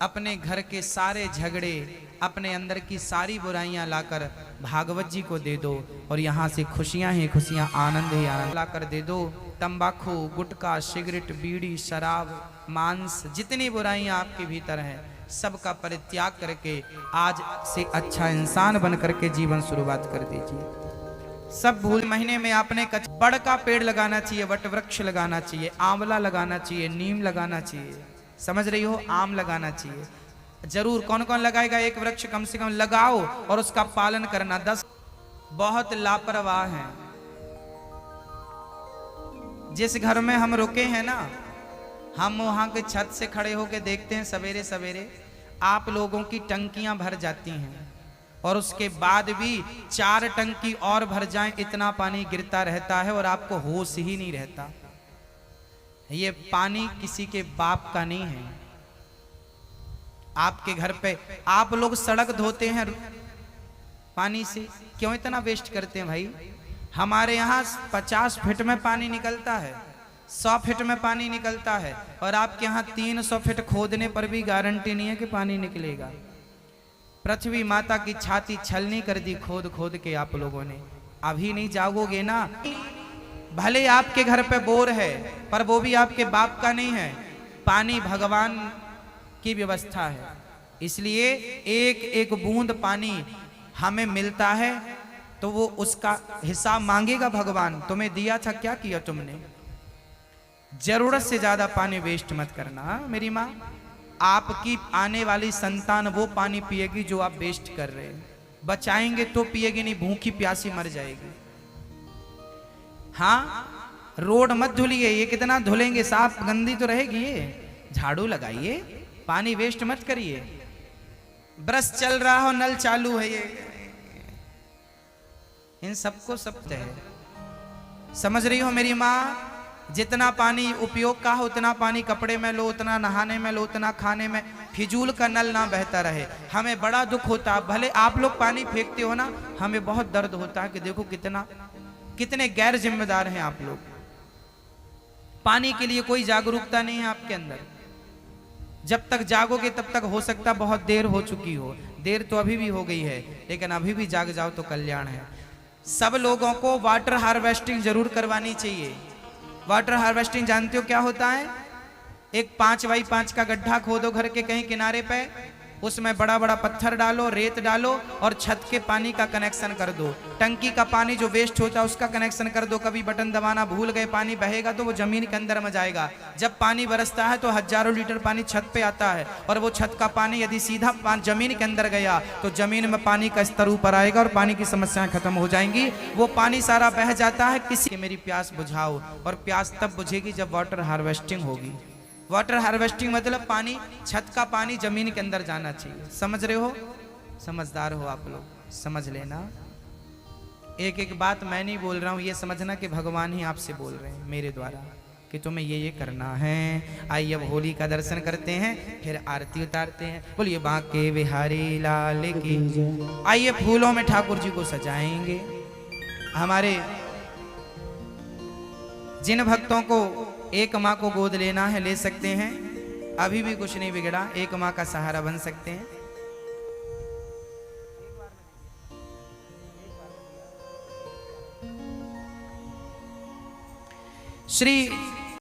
अपने घर के सारे झगड़े, अपने अंदर की सारी बुराइयां लाकर भागवत जी को दे दो और यहाँ से खुशियां ही खुशियां, आनंद ही आनंद लाकर दे दो। तंबाकू, गुटखा, सिगरेट, बीड़ी, शराब, मांस, जितनी बुराइयां आपके भीतर हैं, सबका परित्याग करके आज से अच्छा इंसान बन करके जीवन शुरुआत कर दीजिए। सब भूल। महीने में आपने बड़ का पेड़ लगाना चाहिए, वट वृक्ष लगाना चाहिए, आंवला लगाना चाहिए, नीम लगाना चाहिए, समझ रही हो, आम लगाना चाहिए जरूर। कौन कौन लगाएगा? एक वृक्ष कम से कम लगाओ और उसका पालन करना। 10 बहुत लापरवाह हैं। जिस घर में हम रुके हैं ना, हम वहां के छत से खड़े होकर देखते हैं सवेरे सवेरे आप लोगों की टंकियां भर जाती हैं और उसके बाद भी 4 टंकी और भर जाएं, इतना पानी गिरता रहता है और आपको होश ही नहीं रहता। ये पानी किसी के बाप का नहीं है। आपके घर पे आप लोग सड़क धोते हैं पानी से, क्यों इतना वेस्ट करते हैं भाई? हमारे यहाँ 50 फीट में पानी निकलता है, 100 फीट में पानी निकलता है, और आपके यहाँ 300 फीट खोदने पर भी गारंटी नहीं है कि पानी निकलेगा। पृथ्वी माता की छाती छलनी कर दी खोद खोद के आप लोगों ने। अभी नहीं जागोगे ना, भले आपके घर पे बोर है पर वो भी आपके बाप का नहीं है। पानी भगवान की व्यवस्था है, इसलिए एक एक बूंद पानी हमें मिलता है तो वो उसका हिसाब मांगेगा भगवान। तुम्हें दिया था, क्या किया तुमने? जरूरत से ज्यादा पानी वेस्ट मत करना मेरी माँ। आपकी आने वाली संतान वो पानी पिएगी जो आप वेस्ट कर रहे हैं। बचाएंगे तो पिएगी, नहीं भूखी प्यासी मर जाएगी। हाँ, रोड मत धुलिए, ये कितना धुलेंगे, साफ गंदी तो रहेगी ये। झाड़ू लगाइए, पानी वेस्ट मत करिए। ब्रश चल रहा हो, नल चालू है, ये इन सबको सब है। समझ रही हो मेरी माँ? जितना पानी उपयोग का हो उतना पानी कपड़े में लो, उतना नहाने में लो, उतना खाने में। फिजूल का नल ना बहता रहे। हमें बड़ा दुख होता है, भले आप लोग पानी फेंकते हो ना, हमें बहुत दर्द होता है कि देखो कितने गैर जिम्मेदार हैं आप लोग। पानी के लिए कोई जागरूकता नहीं है आपके अंदर। जब तक जागोगे तब तक हो सकता बहुत देर हो चुकी हो। देर तो अभी भी हो गई है, लेकिन अभी भी जाग जाओ तो कल्याण है। सब लोगों को वाटर हार्वेस्टिंग जरूर करवानी चाहिए। वाटर हार्वेस्टिंग जानते हो क्या होता है? एक 5x5 का गड्ढा खोदो घर के कहीं किनारे पे, उसमें बड़ा बड़ा पत्थर डालो, रेत डालो, और छत के पानी का कनेक्शन कर दो। टंकी का पानी जो वेस्ट होता है उसका कनेक्शन कर दो। कभी बटन दबाना भूल गए, पानी बहेगा तो वो जमीन के अंदर में जाएगा। जब पानी बरसता है तो हजारों लीटर पानी छत पे आता है, और वो छत का पानी यदि सीधा जमीन के अंदर गया तो जमीन में पानी का स्तर ऊपर आएगा और पानी की समस्याएं खत्म हो जाएंगी। वो पानी सारा बह जाता है। किसी मेरी प्यास बुझाओ, और प्यास तब बुझेगी जब वाटर हार्वेस्टिंग होगी। वाटर हार्वेस्टिंग मतलब पानी, छत का पानी जमीन के अंदर जाना चाहिए। समझ रहे हो? समझदार हो आप लोग, समझ लेना। एक एक बात मैं नहीं बोल रहा हूँ, ये समझना कि भगवान ही आपसे बोल रहे हैं मेरे द्वारा कि तुम्हें ये करना है। आइए अब होली का दर्शन करते हैं, फिर आरती उतारते हैं। बोलिए बांके बिहारी लाल की। आइए फूलों में ठाकुर जी को सजाएंगे। हमारे जिन भक्तों को एक माँ को गोद लेना है ले सकते हैं, अभी भी कुछ नहीं बिगड़ा, एक माँ का सहारा बन सकते हैं। श्री